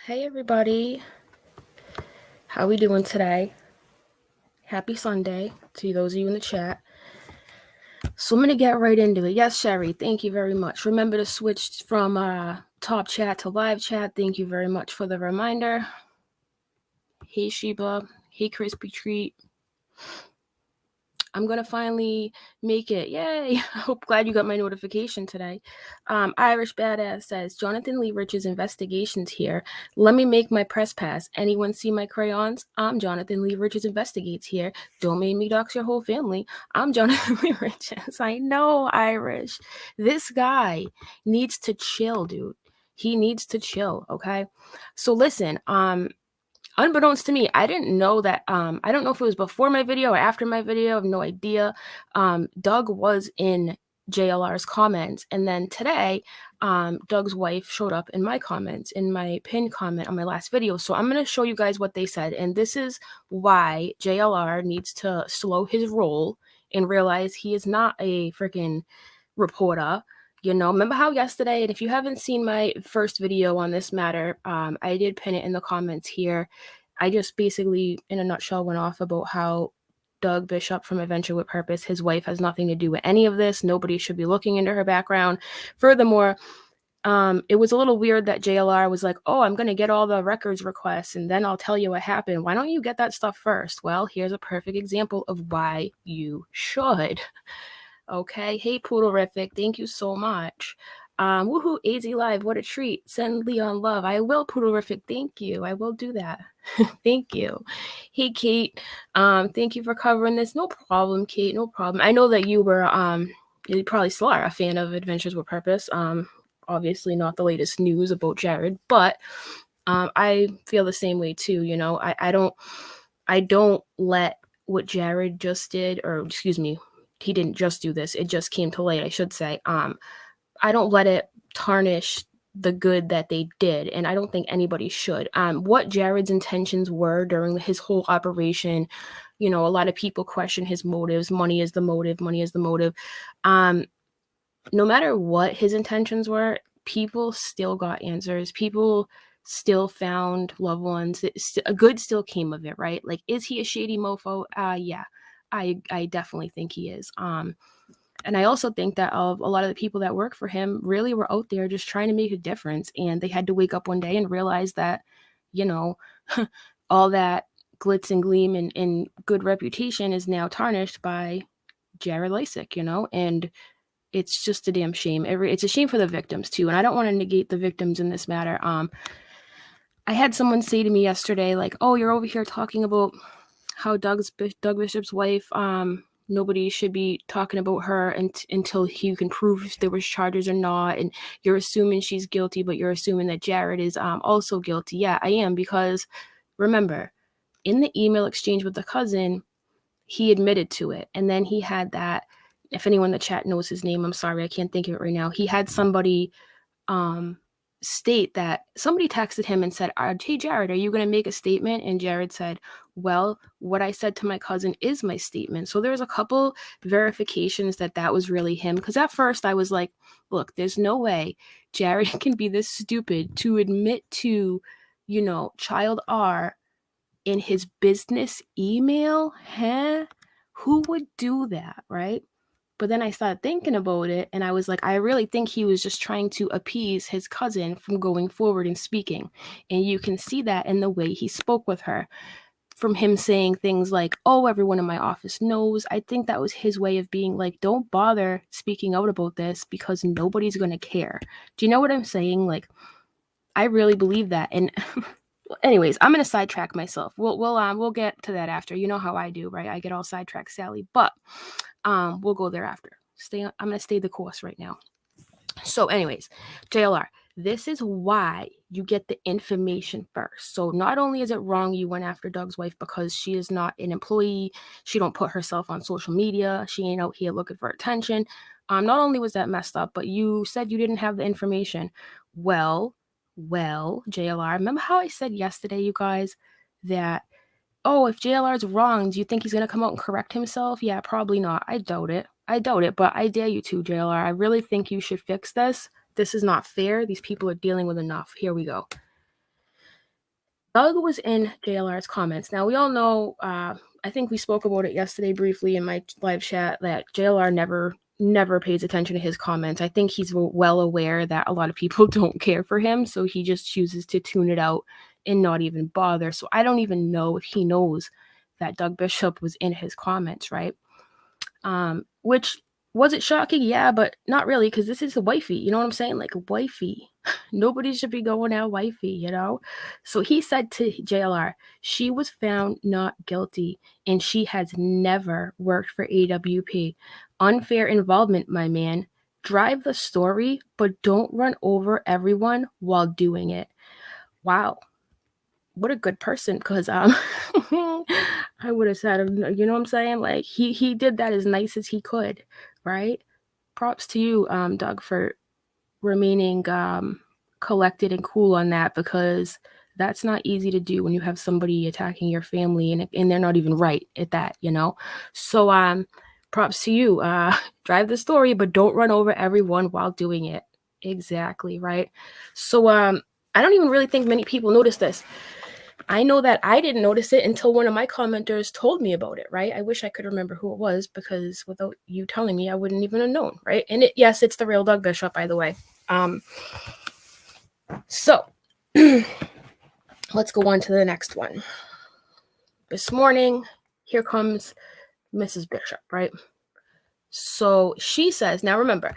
Hey everybody, how we doing today? Happy Sunday to those of you in the chat. So I'm going to get right into it. Yes, Sherry, thank you very much. Remember to switch from top chat to live chat. Thank you very much for the reminder. Hey Sheba, hey Crispy Treat. I'm going to finally make it. Yay! Glad you got my notification today. Irish Badass says, Jonathan Lee Rich's investigations here. Let me make my press pass. Anyone see my crayons? I'm Jonathan Lee Rich's investigates here. Don't make me dox your whole family. I'm Jonathan Lee Rich's. I know, Irish. This guy needs to chill, dude. He needs to chill, okay? So listen, unbeknownst to me, I didn't know that. I don't know if it was before my video or after my video. I have no idea. Doug was in JLR's comments, and then today, Doug's wife showed up in my comments, in my pinned comment on my last video. So I'm going to show you guys what they said, and this is why JLR needs to slow his roll and realize he is not a freaking reporter. You know, remember how yesterday, and if you haven't seen my first video on this matter, I did pin it in the comments here. I just basically, in a nutshell, went off about how Doug Bishop from Adventure with Purpose, his wife has nothing to do with any of this. Nobody should be looking into her background. Furthermore, it was a little weird that JLR was like, oh, I'm going to get all the records requests and then I'll tell you what happened. Why don't you get that stuff first? Well, here's a perfect example of why you should. Okay. Hey, Poodlerific. Thank you so much. Woohoo, AZ Live. What a treat. Send Leon love. I will, Poodlerific. Thank you. I will do that. Thank you. Hey, Kate. Thank you for covering this. No problem, Kate. No problem. I know that you were, you probably still are a fan of Adventures with Purpose. Obviously not the latest news about Jared, but I feel the same way too. You know, I don't let what Jared just did, or excuse me, he didn't just do this. It just came to light, I should say. I don't let it tarnish the good that they did, and I don't think anybody should. What Jared's intentions were during his whole operation, you know, a lot of people question his motives. Money is the motive. Money is the motive. No matter what his intentions were, people still got answers. People still found loved ones. A good still came of it, right? Like, is he a shady mofo? Yeah, I definitely think he is. And I also think that a lot of the people that work for him really were out there just trying to make a difference. And they had to wake up one day and realize that, you know, all that glitz and gleam and good reputation is now tarnished by Jared Leisek, you know? And it's just a damn shame. It's a shame for the victims too. And I don't want to negate the victims in this matter. I had someone say to me yesterday, like, oh, you're over here talking about how Doug Bishop's wife, nobody should be talking about her until you can prove if there was charges or not. And you're assuming she's guilty, but you're assuming that Jared is also guilty. Yeah, I am, because remember, in the email exchange with the cousin, he admitted to it. And then he had that, if anyone in the chat knows his name, I'm sorry, I can't think of it right now. He had somebody state that somebody texted him and said, hey, Jared, are you going to make a statement? And Jared said, well, what I said to my cousin is my statement. So there's a couple verifications that was really him. Because at first I was like, look, there's no way Jared can be this stupid to admit to, you know, child R in his business email. Huh? Who would do that, right? But then I started thinking about it, and I was like, I really think he was just trying to appease his cousin from going forward and speaking. And you can see that in the way he spoke with her, from him saying things like, oh, everyone in my office knows. I think that was his way of being like, don't bother speaking out about this because nobody's going to care. Do you know what I'm saying? Like, I really believe that. And anyways, I'm going to sidetrack myself. We'll get to that after. You know how I do, right? I get all sidetracked, Sally. But we'll go there after. I'm going to stay the course right now. So anyways, JLR, this is why you get the information first. So not only is it wrong you went after Doug's wife because she is not an employee, she don't put herself on social media, she ain't out here looking for attention. Not only was that messed up, but you said you didn't have the information. Well, JLR, remember how I said yesterday, you guys, that, oh, if JLR's wrong, do you think he's going to come out and correct himself? Yeah, probably not. I doubt it, but I dare you to, JLR. I really think you should fix this. This is not fair. These people are dealing with enough. Here we go. Doug was in JLR's comments. Now we all know, I think we spoke about it yesterday briefly in my live chat, that JLR never pays attention to his comments. I think he's well aware that a lot of people don't care for him, so he just chooses to tune it out and not even bother. So I don't even know if he knows that Doug Bishop was in his comments, right? Which, was it shocking? Yeah, but not really, because this is a wifey. You know what I'm saying? Like, a wifey. Nobody should be going out wifey, you know? So he said to JLR, she was found not guilty and she has never worked for AWP. Unfair involvement, my man. Drive the story, but don't run over everyone while doing it. Wow. What a good person, because I would have said, you know what I'm saying? Like, he did that as nice as he could, right? Props to you, Doug, for remaining collected and cool on that, because that's not easy to do when you have somebody attacking your family and they're not even right at that, you know? So props to you. Drive the story, but don't run over everyone while doing it. Exactly, right? So I don't even really think many people notice this. I know that I didn't notice it until one of my commenters told me about it, right? I wish I could remember who it was, because without you telling me, I wouldn't even have known, right? And yes, it's the real Doug Bishop, by the way. So let's go on to the next one. This morning, here comes Mrs. Bishop, right? So she says, now remember,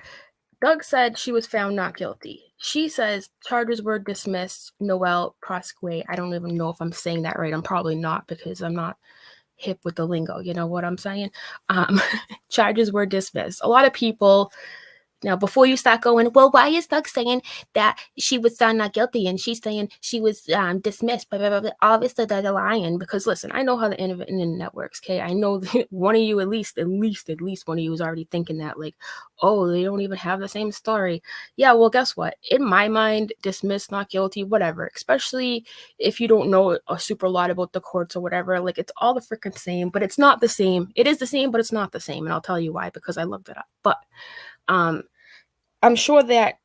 Doug said she was found not guilty. She says charges were dismissed. Noel Prosque. I don't even know if I'm saying that right. I'm probably not, because I'm not hip with the lingo. You know what I'm saying? Charges were dismissed. A lot of people. Now, before you start going, well, why is Doug saying that she was found not guilty and she's saying she was dismissed? Blah, blah, blah, blah. Obviously, they're lying, because listen, I know how the internet works. Okay, I know that one of you, at least one of you, is already thinking that, like, oh, they don't even have the same story. Yeah, well, guess what? In my mind, dismissed, not guilty, whatever. Especially if you don't know a super lot about the courts or whatever, like, it's all the freaking same, but it's not the same. It is the same, but it's not the same, and I'll tell you why, because I looked it up. But I'm sure that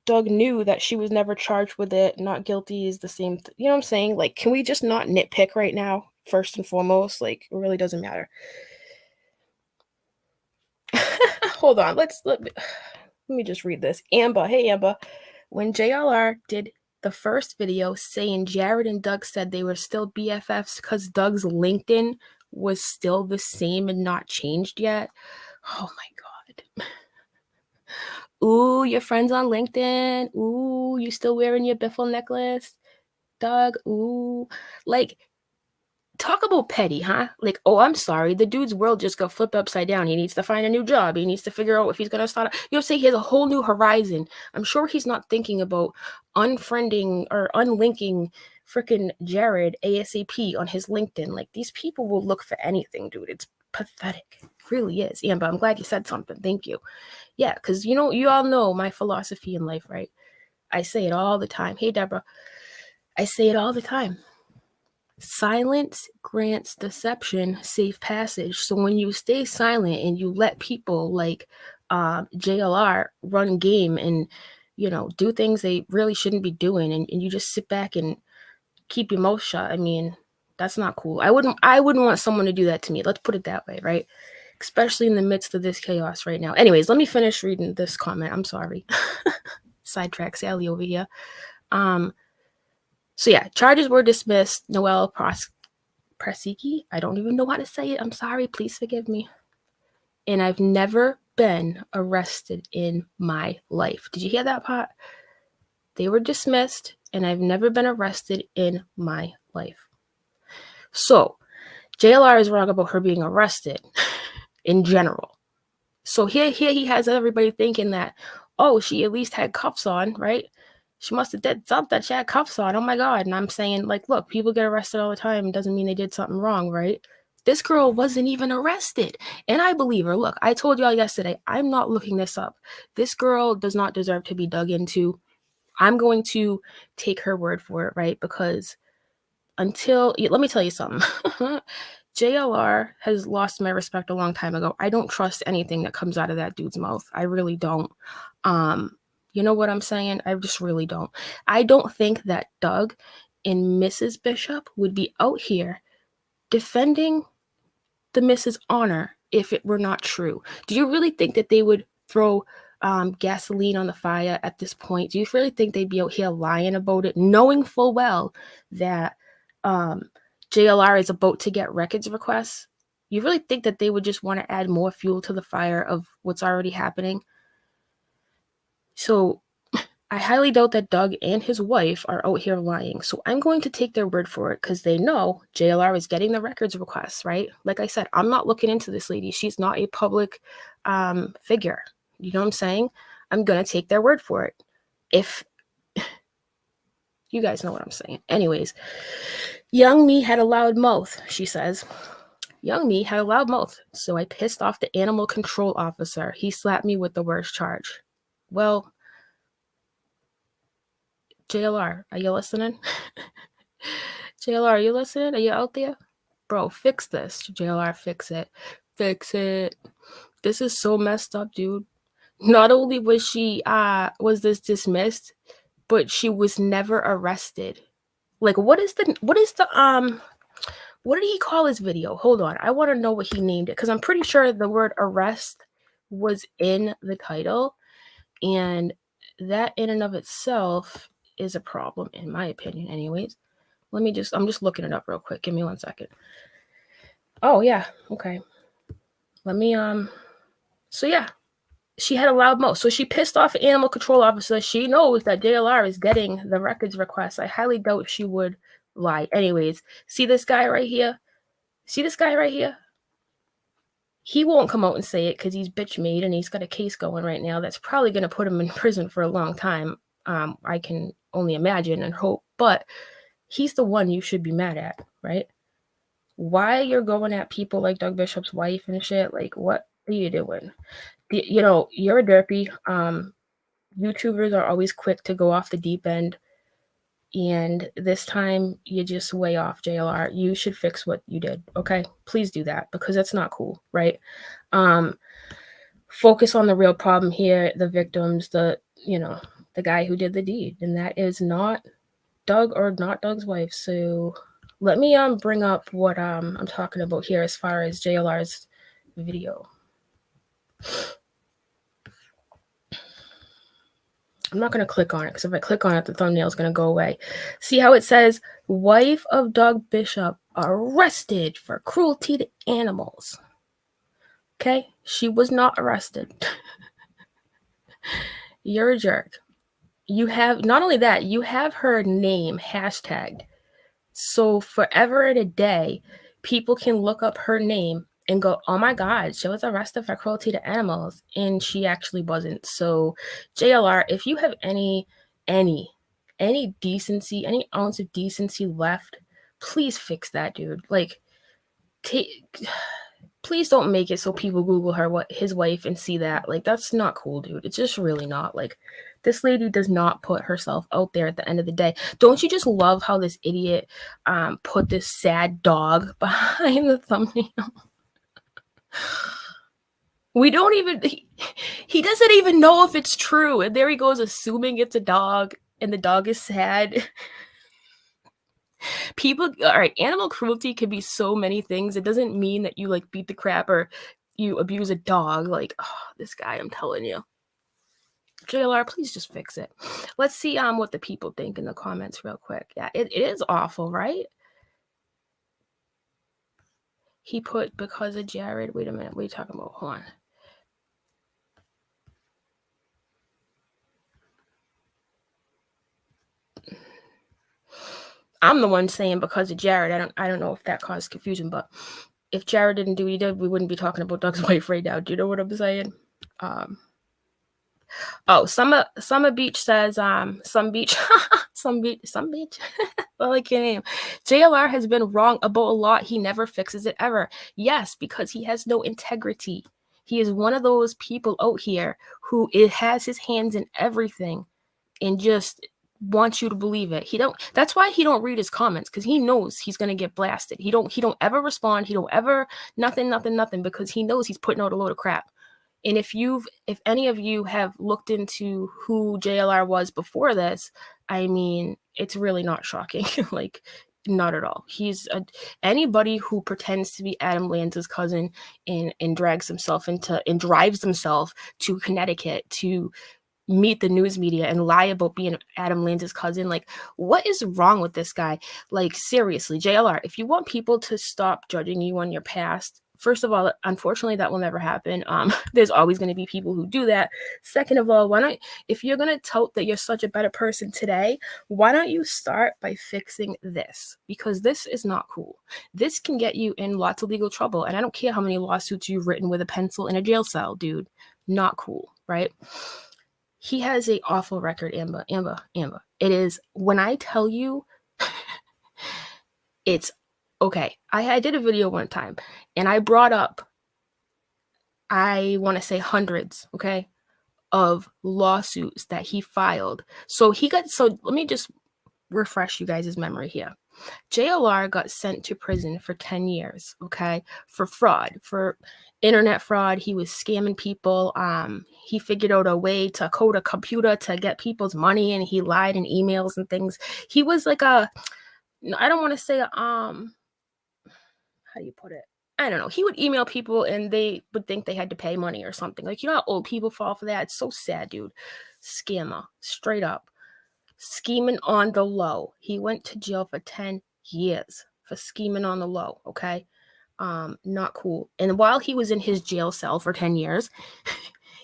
Doug knew that she was never charged with it. Not guilty is the same. You know what I'm saying? Like, can we just not nitpick right now? First and foremost, like, it really doesn't matter. Hold on. Let me just read this. Amber, hey Amber. When JLR did the first video saying Jared and Doug said they were still BFFs because Doug's LinkedIn was still the same and not changed yet. Oh my God. Ooh, your friends on LinkedIn. Ooh, you still wearing your biffle necklace, Doug? Ooh, like, talk about petty, huh? Like, oh, I'm sorry, the dude's world just got flipped upside down. He needs to find a new job. He needs to figure out if he's gonna start. You know, say he has a whole new horizon. I'm sure he's not thinking about unfriending or unlinking freaking Jared ASAP on his LinkedIn. Like, these people will look for anything, dude. It's pathetic. It really is. Yeah, but I'm glad you said something. Thank you. Yeah, because you know, you all know my philosophy in life, right? I say it all the time. Hey, Deborah. I say it all the time. Silence grants deception safe passage. So when you stay silent and you let people like JLR run game and, you know, do things they really shouldn't be doing, and you just sit back and keep your mouth shut, I mean, that's not cool. I wouldn't want someone to do that to me. Let's put it that way, right? Especially in the midst of this chaos right now. Anyways, let me finish reading this comment. I'm sorry. Sidetrack Sally over here. So yeah, charges were dismissed. Noel Prasiki. I don't even know how to say it. I'm sorry. Please forgive me. And I've never been arrested in my life. Did you hear that part? They were dismissed, and I've never been arrested in my life. So JLR is wrong about her being arrested in general. So here he has everybody thinking that, oh, she at least had cuffs on, right? She must have did something. She had cuffs on. Oh my God. And I'm saying, like, look, people get arrested all the time. It doesn't mean they did something wrong, right? This girl wasn't even arrested. And I believe her. Look, I told y'all yesterday, I'm not looking this up. This girl does not deserve to be dug into. I'm going to take her word for it, right? Because let me tell you something. JLR has lost my respect a long time ago. I don't trust anything that comes out of that dude's mouth. I really don't. You know what I'm saying? I just really don't. I don't think that Doug and Mrs. Bishop would be out here defending the Mrs. Honor if it were not true? Do you really think that they would throw gasoline on the fire at this point? Do you really think they'd be out here lying about it, knowing full well that JLR is about to get records requests? You really think that they would just want to add more fuel to the fire of what's already happening? So I highly doubt that Doug and his wife are out here lying. So I'm going to take their word for it because they know JLR is getting the records requests, right? Like I said, I'm not looking into this lady. She's not a public figure. You know what I'm saying? I'm going to take their word for it. If you guys know what I'm saying. Anyways, young me had a loud mouth, she says. Young me had a loud mouth, so I pissed off the animal control officer. He slapped me with the worst charge. Well, JLR, are you listening? JLR, are you listening? Are you out there? Bro, fix this. JLR, fix it. Fix it. This is so messed up, dude. Not only was was this dismissed, but she was never arrested. Like, what did he call his video? Hold on. I want to know what he named it, because I'm pretty sure the word arrest was in the title, and that in and of itself is a problem, in my opinion. Anyways, I'm just looking it up real quick. Give me 1 second. Oh, yeah. Okay. Let me, so yeah, she had a loud mouth. So she pissed off an animal control officer. She knows that JLR is getting the records request. I highly doubt she would lie. Anyways, see this guy right here? He won't come out and say it because he's bitch made and he's got a case going right now that's probably going to put him in prison for a long time. I can only imagine and hope, but he's the one you should be mad at, right? Why you're going at people like Doug Bishop's wife and shit? Like, what are you doing? You know, you're a derpy. YouTubers are always quick to go off the deep end, and this time you're just way off, JLR. You should fix what you did, okay? Please do that, because that's not cool, right? Focus on the real problem here, the victims, the guy who did the deed, and that is not Doug or not Doug's wife. So let me bring up what I'm talking about here as far as JLR's video. I'm not going to click on it, because if I click on it, the thumbnail is going to go away. See how it says, wife of Doug Bishop arrested for cruelty to animals. Okay? She was not arrested. You're a jerk. You have, not only that, you have her name hashtagged. So forever and a day, people can look up her name and go, oh my God, she was arrested for cruelty to animals. And she actually wasn't. So JLR, if you have any decency, any ounce of decency left, please fix that, dude. Like, please don't make it so people Google her, his wife, and see that. Like, that's not cool, dude. It's just really not. Like, this lady does not put herself out there at the end of the day. Don't you just love how this idiot put this sad dog behind the thumbnail? We don't even, he doesn't even know if it's true. And there he goes, assuming it's a dog, and the dog is sad. People, all right, animal cruelty can be so many things. It doesn't mean that you like beat the crap or you abuse a dog. Like, oh, this guy, I'm telling you. JLR, please just fix it. Let's see what the people think in the comments real quick. Yeah, it is awful, right? He put, because of Jared. Wait a minute. What are you talking about? Hold on. I'm the one saying because of Jared. I don't know if that caused confusion, but if Jared didn't do what he did, we wouldn't be talking about Doug's wife right now. Do you know what I'm saying? Oh, Summer Beach says, some beach. Well, I can't name. JLR has been wrong about a lot. He never fixes it ever. Yes, because he has no integrity. He is one of those people out here who has his hands in everything and just wants you to believe it. That's why he don't read his comments, because he knows he's gonna get blasted. He don't ever respond. He don't ever nothing, because he knows he's putting out a load of crap. And if any of you have looked into who JLR was before this, I mean, it's really not shocking. Like, not at all. Anybody who pretends to be Adam Lanza's cousin and drives himself to Connecticut to meet the news media and lie about being Adam Lanza's cousin. Like, what is wrong with this guy? Like, seriously, JLR, if you want people to stop judging you on your past, first of all, unfortunately, that will never happen. There's always going to be people who do that. Second of all, if you're going to tout that you're such a better person today, why don't you start by fixing this? Because this is not cool. This can get you in lots of legal trouble. And I don't care how many lawsuits you've written with a pencil in a jail cell, dude. Not cool, right? He has an awful record, Amber. It is, when I tell you, it's okay. I did a video one time, and I brought up, I want to say hundreds, okay, of lawsuits that he filed. So let me just refresh you guys' memory here. JLR got sent to prison for 10 years, okay, for fraud, for internet fraud. He was scamming people. He figured out a way to code a computer to get people's money, and he lied in emails and things. He was like I don't want to say, how do you put it? I don't know. He would email people and they would think they had to pay money or something. Like, you know how old people fall for that? It's so sad, dude. Scammer, straight up. Scheming on the low. He went to jail for 10 years for scheming on the low, okay? Not cool. And while he was in his jail cell for 10 years,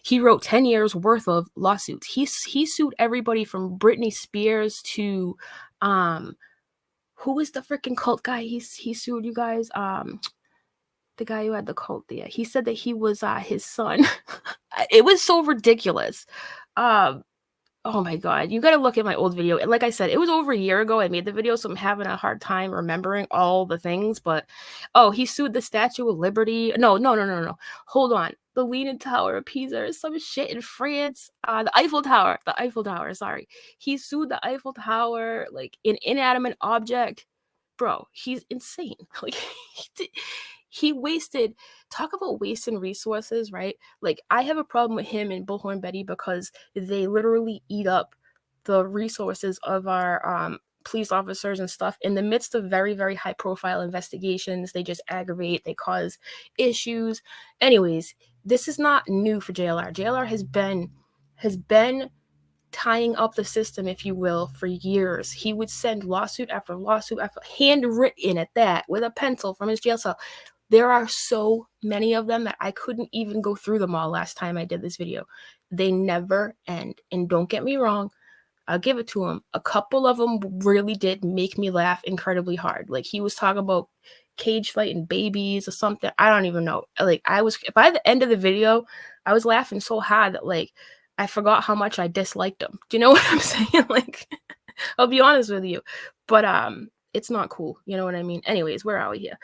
he wrote 10 years worth of lawsuits. He sued everybody from Britney Spears to who was the freaking cult guy he sued, you guys? The guy who had the cult there. He said that he was his son. It was so ridiculous. Oh my God, you got to look at my old video. And like I said, it was over a year ago I made the video, so I'm having a hard time remembering all the things. But, he sued the Statue of Liberty. No. Hold on. The Leaning Tower of Pisa or some shit in France. The Eiffel Tower, sorry. He sued the Eiffel Tower, like an inanimate object. Bro, he's insane. Like, he wasted, talk about wasting resources, right? Like, I have a problem with him and Bullhorn Betty because they literally eat up the resources of our police officers and stuff in the midst of very, very high profile investigations. They just aggravate, they cause issues. Anyways, this is not new for JLR. JLR has been tying up the system, if you will, for years. He would send lawsuit after lawsuit after, handwritten at that, with a pencil from his jail cell. There are so many of them that I couldn't even go through them all last time I did this video. They never end. And don't get me wrong, I'll give it to him. A couple of them really did make me laugh incredibly hard. Like, he was talking about cage fighting babies or something. I don't even know. Like, by the end of the video, I was laughing so hard that, like, I forgot how much I disliked him. Do you know what I'm saying? Like, I'll be honest with you. But it's not cool. You know what I mean? Anyways, where are we here?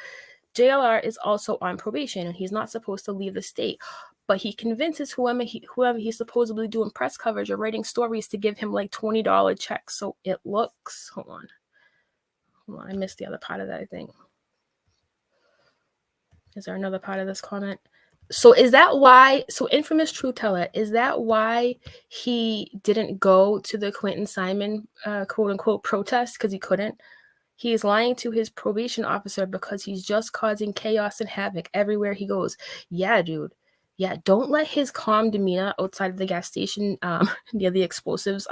JLR is also on probation, and he's not supposed to leave the state. But he convinces whoever he's supposedly doing press coverage or writing stories to give him like $20 checks. So it looks, hold on, I missed the other part of that, I think. Is there another part of this comment? So is that why, infamous truth teller, is that why he didn't go to the Quentin Simon quote unquote protest? Because he couldn't. He is lying to his probation officer because he's just causing chaos and havoc everywhere he goes. Yeah, dude. Yeah, don't let his calm demeanor outside of the gas station near the explosives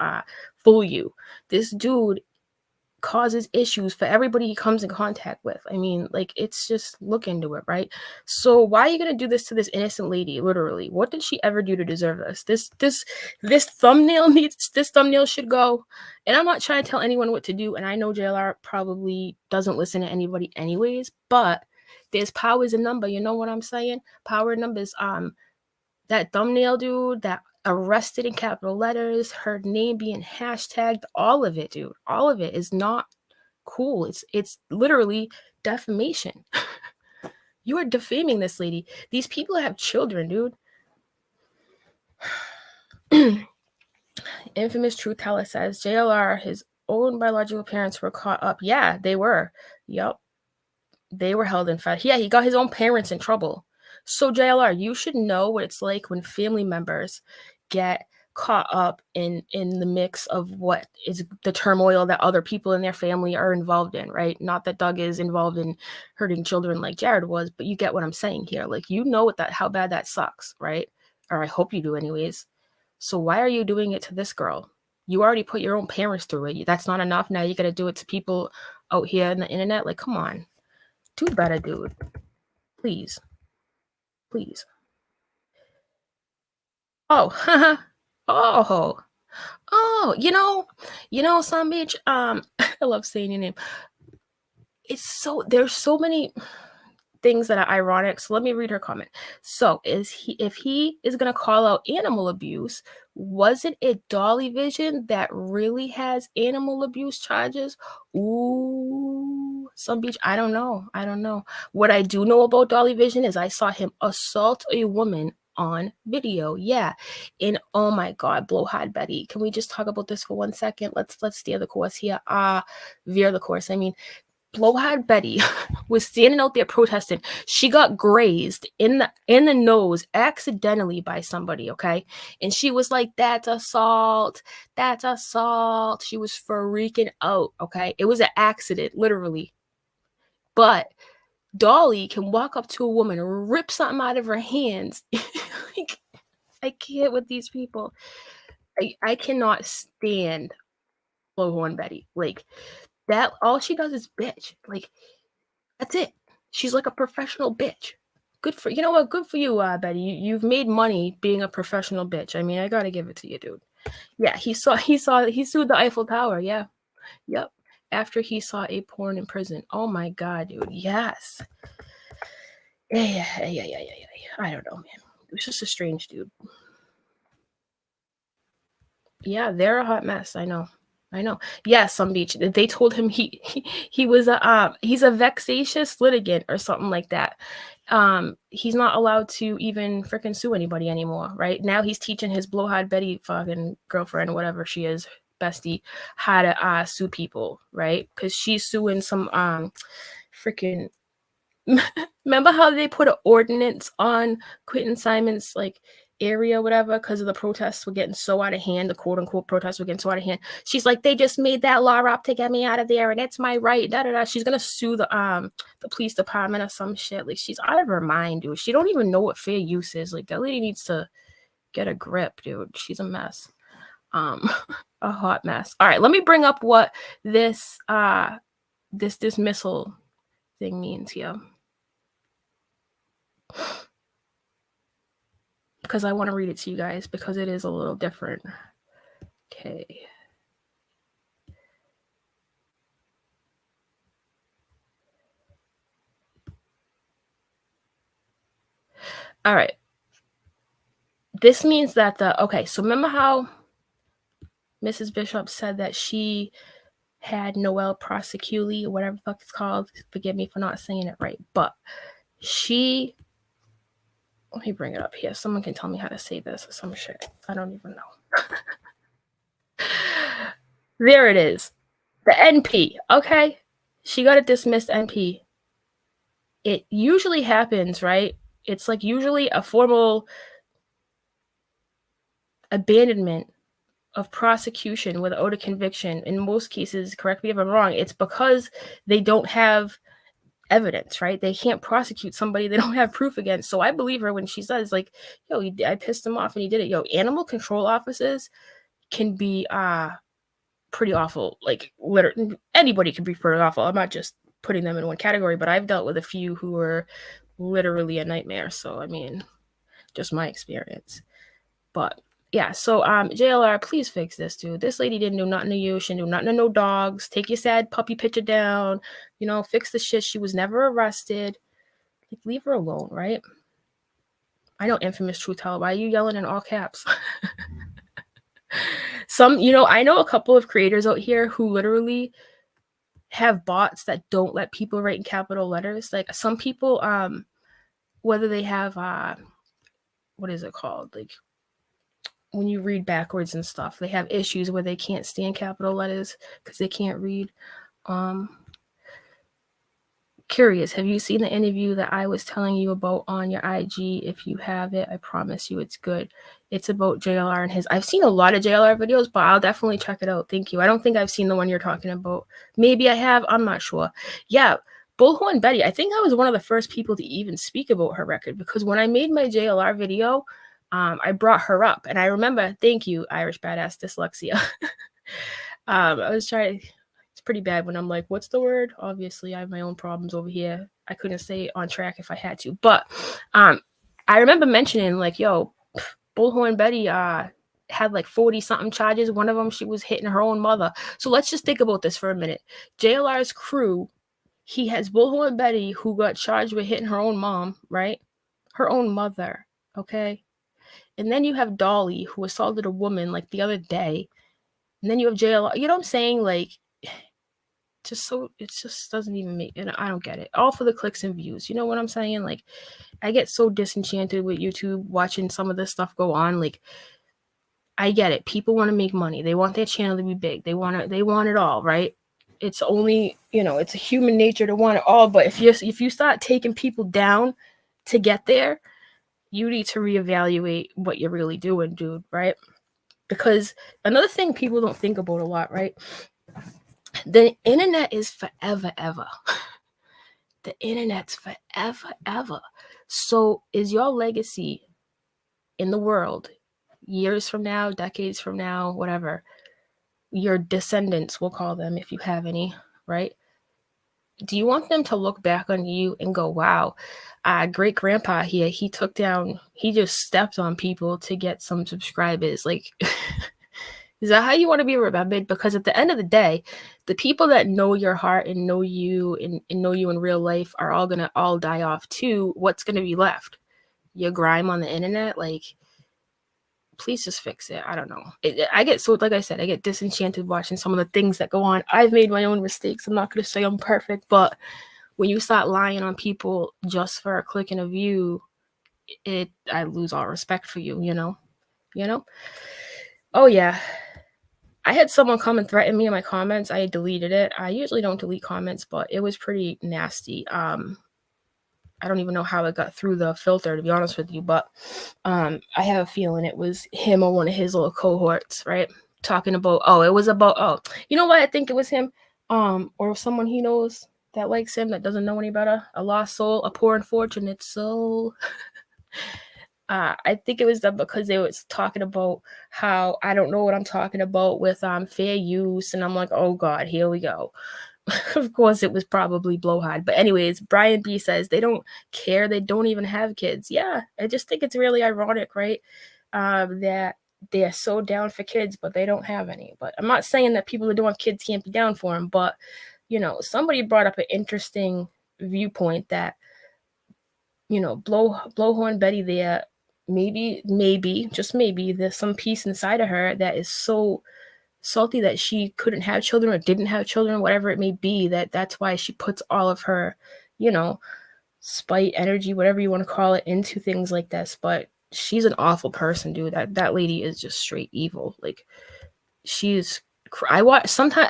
fool you. This dude causes issues for everybody he comes in contact with. I mean, like, it's just, look into it, right? So why are you gonna do this to this innocent lady? Literally, what did she ever do to deserve this? This thumbnail should go. And I'm not trying to tell anyone what to do, and I know JLR probably doesn't listen to anybody anyways, but there's powers in number. You know what I'm saying? Power in numbers. That thumbnail dude that arrested in capital letters, her name being hashtagged, all of it, dude, all of it is not cool. It's literally defamation. You are defaming this lady. These people have children, dude. Infamous truth teller says JLR, his own biological parents were caught up. Yeah, they were. Yup. They were held in fact. Yeah, he got his own parents in trouble. So JLR, you should know what it's like when family members get caught up in the mix of what is the turmoil that other people in their family are involved in, right? Not that Doug is involved in hurting children like Jared was, but you get what I'm saying here. Like, you know how bad that sucks, right? Or I hope you do anyways. So why are you doing it to this girl? You already put your own parents through it. That's not enough. Now you got to do it to people out here on the internet. Like, come on. Do better, dude. Please. Please. Oh, oh, oh, some bitch, I love saying your name. There's so many things that are ironic. So let me read her comment. So if he is going to call out animal abuse, wasn't it Dolly Vision that really has animal abuse charges? Ooh, some bitch. I don't know. What I do know about Dolly Vision is I saw him assault a woman on video. Yeah. And oh my God, blowhard Betty. Can we just talk about this for 1 second? Let's steer the course here. Veer the course. I mean, blowhard Betty was standing out there protesting. She got grazed in the nose accidentally by somebody, okay? And she was like, that's assault. That's assault. She was freaking out, okay? It was an accident, literally. But Dolly can walk up to a woman and rip something out of her hands. Like, I can't with these people. I cannot stand blowhorn Betty. Like, that, all she does is bitch. Like, that's it. She's like a professional bitch. Good for you, Betty. You've made money being a professional bitch. I mean, I gotta give it to you, dude. Yeah, he sued the Eiffel Tower. Yeah, yep. After he saw a porn in prison. Oh my God, dude. Yes. Yeah. I don't know, man. It was just a strange dude. Yeah, they're a hot mess. I know. Yeah, some beach. They told him he was he's a vexatious litigant or something like that. He's not allowed to even freaking sue anybody anymore, right? Now he's teaching his blowhard Betty fucking girlfriend or whatever she is, bestie, how to sue people, right? Because she's suing some freaking remember how they put an ordinance on Quentin Simon's like area, whatever, because of the protests were getting so out of hand, the quote unquote protests were getting so out of hand. She's like, they just made that law up to get me out of there, and it's my right. Da da da. She's gonna sue the police department or some shit. Like, she's out of her mind, dude. She don't even know what fair use is. Like, that lady needs to get a grip, dude. She's a mess. A hot mess. All right, let me bring up what this dismissal thing means here, because I want to read it to you guys because it is a little different. Okay. All right. This means that so remember how Mrs. Bishop said that she had Noel Proseculi, or whatever the fuck it's called. Forgive me for not saying it right, but let me bring it up here. Someone can tell me how to say this or some shit. I don't even know. There it is. The NP, okay? She got a dismissed NP. It usually happens, right? It's like usually a formal abandonment of prosecution without a conviction. In most cases, correct me if I'm wrong, it's because they don't have evidence, right? They can't prosecute somebody they don't have proof against. So I believe her when she says, like, yo, I pissed him off and he did it. Yo, animal control officers can be pretty awful. Like, literally, anybody can be pretty awful. I'm not just putting them in one category, but I've dealt with a few who were literally a nightmare. So, I mean, just my experience. But yeah, so JLR, please fix this, dude. This lady didn't do nothing to you. She didn't do nothing to no dogs. Take your sad puppy picture down. Fix the shit. She was never arrested. Like, leave her alone, right? I know, infamous truth teller. Why are you yelling in all caps? I know a couple of creators out here who literally have bots that don't let people write in capital letters. Like, some people, whether they have what is it called? Like, when you read backwards and stuff, they have issues where they can't stand capital letters because they can't read. Curious, have you seen the interview that I was telling you about on your IG? If you have it, I promise you it's good. It's about JLR and his. I've seen a lot of JLR videos, but I'll definitely check it out. Thank you. I don't think I've seen the one you're talking about. Maybe I have. I'm not sure. Yeah, Bullhorn Betty. I think I was one of the first people to even speak about her record, because when I made my JLR video, I brought her up, and I remember. Thank you, Irish Badass Dyslexia. I was trying. It's pretty bad when I'm like, what's the word? Obviously, I have my own problems over here. I couldn't stay on track if I had to. But I remember mentioning, like, yo, Bullhorn Betty had like 40 something charges. One of them, she was hitting her own mother. So let's just think about this for a minute. JLR's crew, he has Bullhorn Betty, who got charged with hitting her own mom, right? Her own mother, okay? And then you have Dolly, who assaulted a woman like the other day. And then you have JLR. You know what I'm saying? Like, it just doesn't even make it. I don't get it. All for the clicks and views. You know what I'm saying? Like, I get so disenchanted with YouTube watching some of this stuff go on. Like, I get it. People want to make money. They want their channel to be big. They want it all, right? It's only, it's a human nature to want it all. But if you start taking people down to get there, you need to reevaluate what you're really doing, dude, right? Because another thing people don't think about a lot, right? The internet is forever, ever. The internet's forever, ever. So is your legacy in the world, years from now, decades from now, whatever, your descendants, we'll call them if you have any, right? Do you want them to look back on you and go, wow, great grandpa here, he just stepped on people to get some subscribers? Like, is that how you want to be remembered? Because at the end of the day, the people that know your heart and know you and know you in real life are all gonna die off too. What's gonna be left? Your grime on the internet? Like, please just fix it. I don't know. I get so, like I said, I get disenchanted watching some of the things that go on. I've made my own mistakes. I'm not gonna say I'm perfect, but when you start lying on people just for a click and a view, I lose all respect for you. You know. Oh yeah. I had someone come and threaten me in my comments. I deleted it. I usually don't delete comments, but it was pretty nasty. I don't even know how it got through the filter, to be honest with you, but I have a feeling it was him or one of his little cohorts, right? Talking about, you know what? I think it was him, or someone he knows that likes him, that doesn't know any better. A lost soul, a poor unfortunate soul. I think it was them, because they was talking about how I don't know what I'm talking about with fair use, and I'm like, oh god, here we go. Of course it was probably Blowhard. But anyways, Brian B says they don't care, they don't even have kids. Yeah, I just think it's really ironic, right? That they're so down for kids, but they don't have any. But I'm not saying that people who don't have kids can't be down for them, but somebody brought up an interesting viewpoint that Blowhorn Betty there, maybe, just maybe, there's some piece inside of her that is so salty that she couldn't have children or didn't have children, whatever it may be, that's why she puts all of her, spite, energy, whatever you want to call it, into things like this. But she's an awful person, dude. That lady is just straight evil. Like, sometimes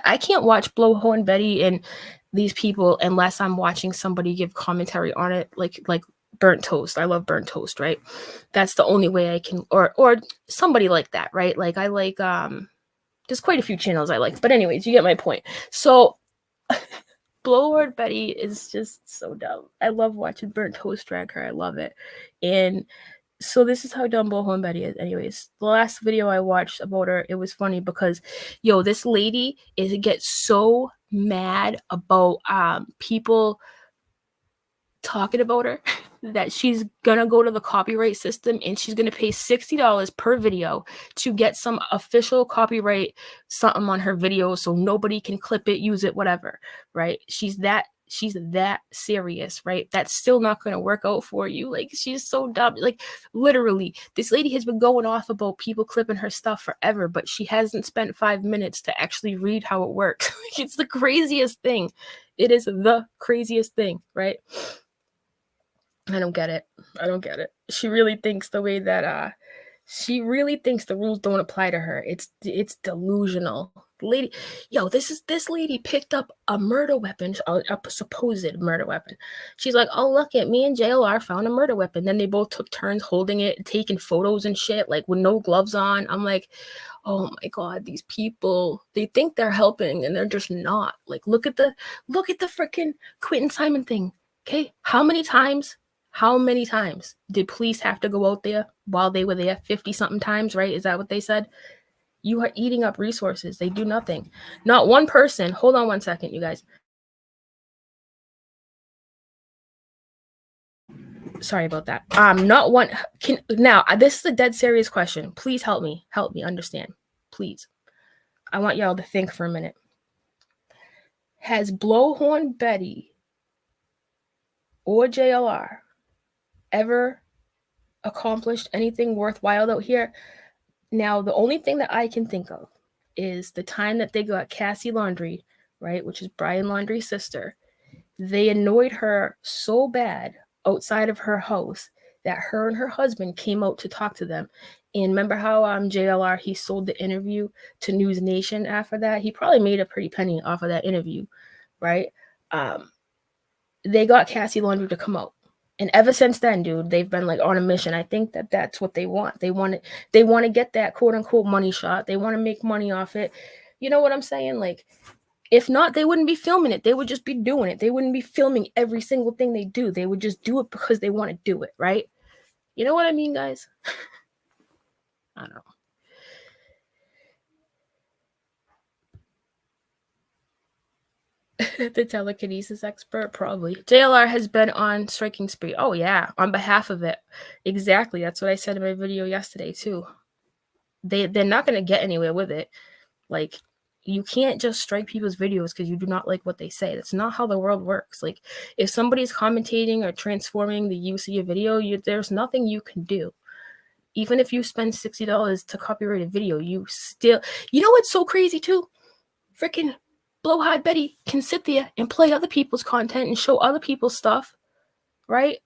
I can't watch Blowhorn Betty and these people unless I'm watching somebody give commentary on it, like Burnt Toast. I love Burnt Toast, right? That's the only way I can, or somebody like that, right? Like, I like there's quite a few channels I like, but anyways, you get my point. So Blowhorn Betty is just so dumb. I love watching Burnt Toast drag her. I love it. And so this is how dumb Blowhorn Betty is. Anyways, the last video I watched about her, it was funny because, this lady gets so mad about people talking about her that she's gonna go to the copyright system and she's gonna pay $60 per video to get some official copyright something on her video so nobody can clip it, use it, whatever, right? She's that serious, right? That's still not gonna work out for you. Like, she's so dumb. Like, literally, this lady has been going off about people clipping her stuff forever, but she hasn't spent 5 minutes to actually read how it works. It's the craziest thing. It is the craziest thing, right? I don't get it. She really thinks the way that the rules don't apply to her. It's delusional. lady, yo, this lady picked up a murder weapon, a supposed murder weapon. She's like, oh, look at me and JLR found a murder weapon. Then they both took turns holding it, taking photos and shit, like with no gloves on. I'm like, oh my God, these people, they think they're helping and they're just not. Like, look at the freaking Quentin Simon thing. Okay. How many times did police have to go out there while they were there? 50 something times, right? Is that what they said? You are eating up resources. They do nothing. Not one person. Hold on one second, you guys. Sorry about that. Not one can now. This is a dead serious question. Please help me. Help me understand. Please. I want y'all to think for a minute. Has Blowhorn Betty or JLR ever accomplished anything worthwhile out here? Now, the only thing that I can think of is the time that they got Cassie Laundrie, right, which is Brian Laundrie's sister. They annoyed her so bad outside of her house that her and her husband came out to talk to them. And remember how JLR, he sold the interview to News Nation after that? He probably made a pretty penny off of that interview, right? They got Cassie Laundrie to come out. And ever since then, dude, they've been like on a mission. I think that that's what they want. They want to get that quote unquote money shot. They want to make money off it. You know what I'm saying? Like, if not, they wouldn't be filming it. They would just be doing it. They wouldn't be filming every single thing they do. They would just do it because they want to do it, right? You know what I mean, guys? I don't know. The telekinesis expert, probably. JLR has been on striking spree. Oh, yeah, on behalf of it. Exactly. That's what I said in my video yesterday, too. They're not going to get anywhere with it. Like, you can't just strike people's videos because you do not like what they say. That's not how the world works. Like, if somebody's commentating or transforming the use of your video, there's nothing you can do. Even if you spend $60 to copyright a video, you still... You know what's so crazy, too? Freaking Blowhard Betty can sit there and play other people's content and show other people's stuff, right?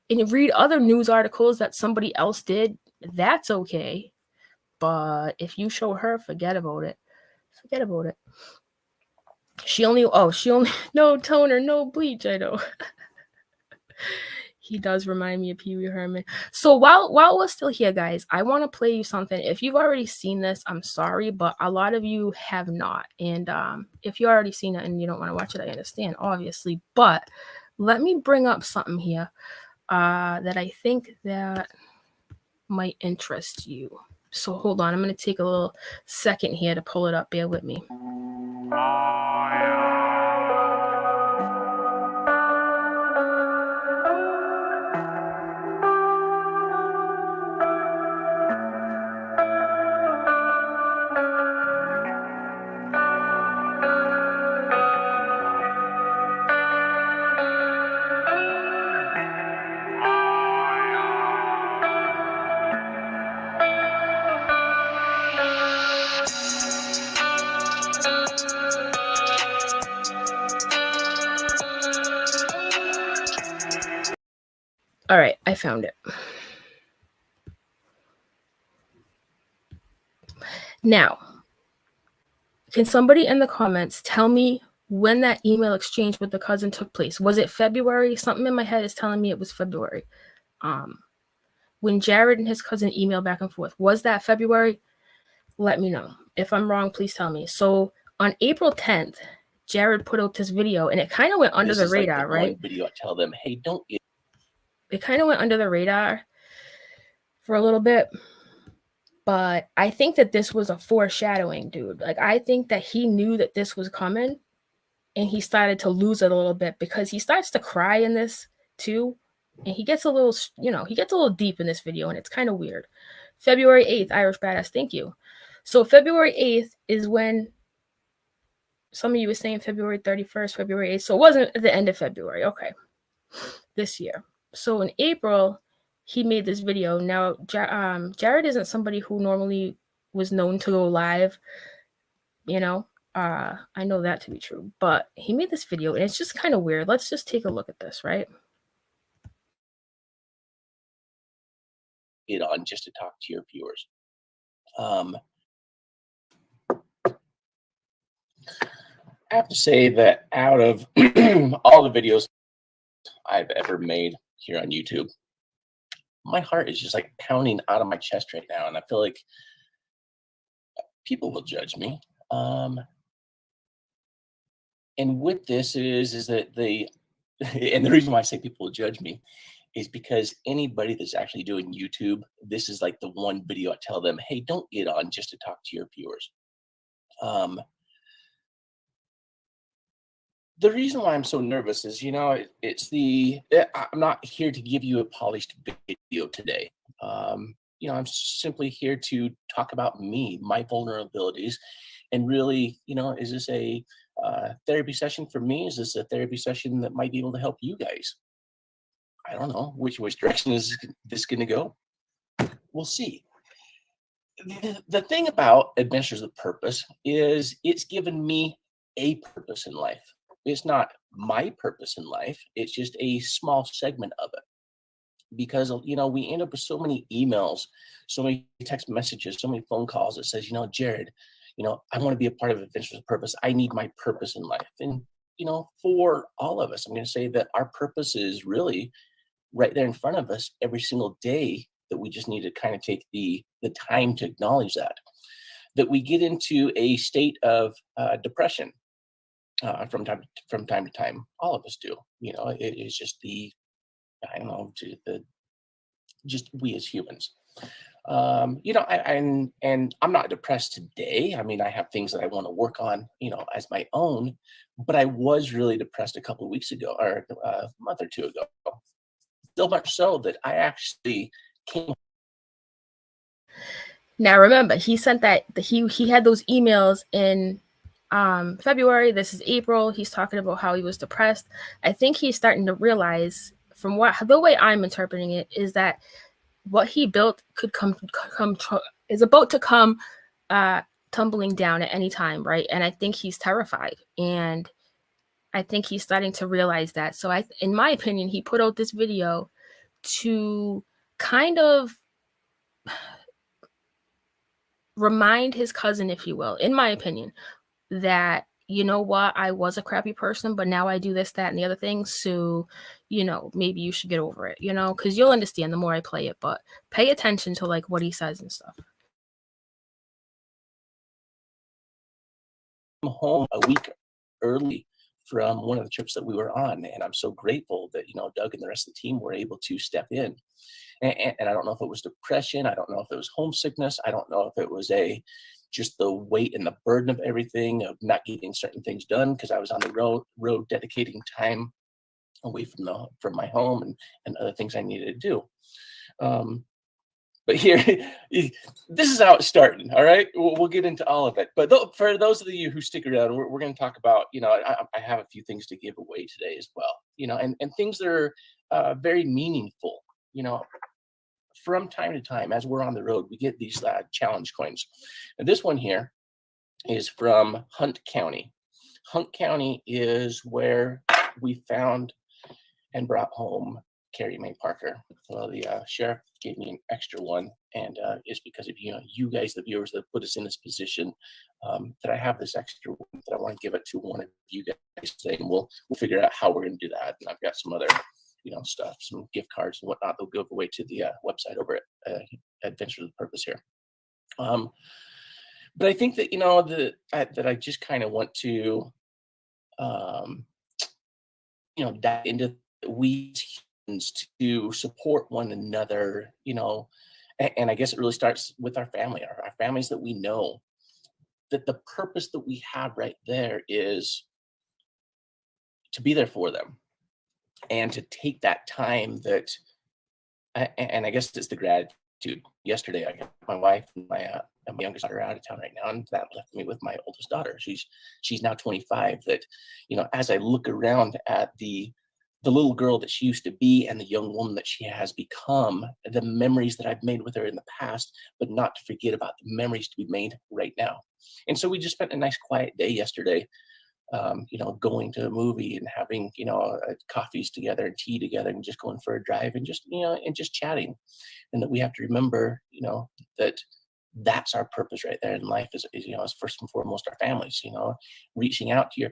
And read other news articles that somebody else did. That's okay. But if you show her, forget about it. Forget about it. She only no toner, no bleach. I know. He does remind me of Pee Wee Herman. So while we're still here, guys, I want to play you something. If you've already seen this, I'm sorry, but a lot of you have not. And if you already seen it and you don't want to watch it, I understand, obviously. But let me bring up something here that I think that might interest you. So hold on, I'm going to take a little second here to pull it up. Bear with me. All right, I found it. Now, can somebody in the comments tell me when that email exchange with the cousin took place? Was it February? Something in my head is telling me it was February. When Jared and his cousin emailed back and forth, was that February? Let me know. If I'm wrong, please tell me. So on April 10th, Jared put out this video, and it kind of went under the radar, right? Video, I tell them, hey, don't. It kind of went under the radar for a little bit. But I think that this was a foreshadowing, dude. Like, I think that he knew that this was coming, and he started to lose it a little bit because he starts to cry in this too. And he gets a little, he gets a little deep in this video, and it's kind of weird. February 8th, Irish Badass, thank you. So February 8th is when some of you were saying February 31st, February 8th. So it wasn't at the end of February. Okay. This year. So in April, he made this video. Now, Jared isn't somebody who normally was known to go live. I know that to be true. But he made this video, and it's just kind of weird. Let's just take a look at this, right? It on just to talk to your viewers. I have to say that out of all the videos I've ever made here on YouTube, my heart is just like pounding out of my chest right now. And I feel like people will judge me. Um, and with this is that they, and the reason why I say people will judge me is because anybody that's actually doing YouTube, this is like the one video I tell them, hey, don't get on just to talk to your viewers. Um, the reason why I'm so nervous is, I'm not here to give you a polished video today. I'm simply here to talk about me, my vulnerabilities, and really, is this a therapy session for me? Is this a therapy session that might be able to help you guys? I don't know which direction is this going to go. We'll see. The thing about Adventures of Purpose is it's given me a purpose in life. It's not my purpose in life. It's just a small segment of it because we end up with so many emails, so many text messages, so many phone calls that says, Jared, I want to be a part of Adventures of Purpose. I need my purpose in life. And for all of us, I'm going to say that our purpose is really right there in front of us every single day, that we just need to kind of take the time to acknowledge that we get into a state of depression from time to time. All of us do. It is just I don't know, just we as humans. And I'm not depressed today. I mean, I have things that I want to work on, as my own, but I was really depressed a couple of weeks ago, or a month or two ago. So much so that I actually came. Now remember, he sent that he had those emails in February. This is April. He's talking about how he was depressed. I think he's starting to realize, from the way I'm interpreting it, is that what he built could is about to come tumbling down at any time, right? And I think he's terrified, and I think he's starting to realize that. So in my opinion, he put out this video to kind of remind his cousin, if you will, in my opinion, that, you know what, I was a crappy person, but now I do this, that, and the other thing. So, maybe you should get over it, because you'll understand the more I play it, but pay attention to like what he says and stuff. Home a week early from one of the trips that we were on, and I'm so grateful that Doug and the rest of the team were able to step in. And I don't know if it was depression, I don't know if it was homesickness, I don't know if it was just the weight and the burden of everything, of not getting certain things done because I was on the road dedicating time away from my home and other things I needed to do. But here, this is how it's starting. All right, we'll get into all of it. But for those of you who stick around, we're going to talk about. I have a few things to give away today as well. And things that are very meaningful. From time to time, as we're on the road, we get these challenge coins. And this one here is from Hunt County. Hunt County is where we found and brought home Carrie Mae Parker. Well, the sheriff gave me an extra one, and it's because of you guys, the viewers, that put us in this position, that I have this extra one that I want to give it to one of you guys today, and we'll figure out how we're going to do that. And I've got some other stuff, some gift cards and whatnot they'll give away to the website over at Adventures of Purpose here. But I think that that I just kind of want to dive into we to support one another, and I guess it really starts with our family, our families that we know, that the purpose that we have right there is to be there for them and to take that time and I guess it's the gratitude. Yesterday, I got my wife and my youngest daughter out of town right now, and that left me with my oldest daughter. She's now 25. That as I look around at the little girl that she used to be and the young woman that she has become, the memories that I've made with her in the past, but not to forget about the memories to be made right now. And so we just spent a nice quiet day yesterday, going to a movie and having, coffees together and tea together and just going for a drive and just, and just chatting. And that we have to remember, that that's our purpose right there in life is is first and foremost our families, reaching out to your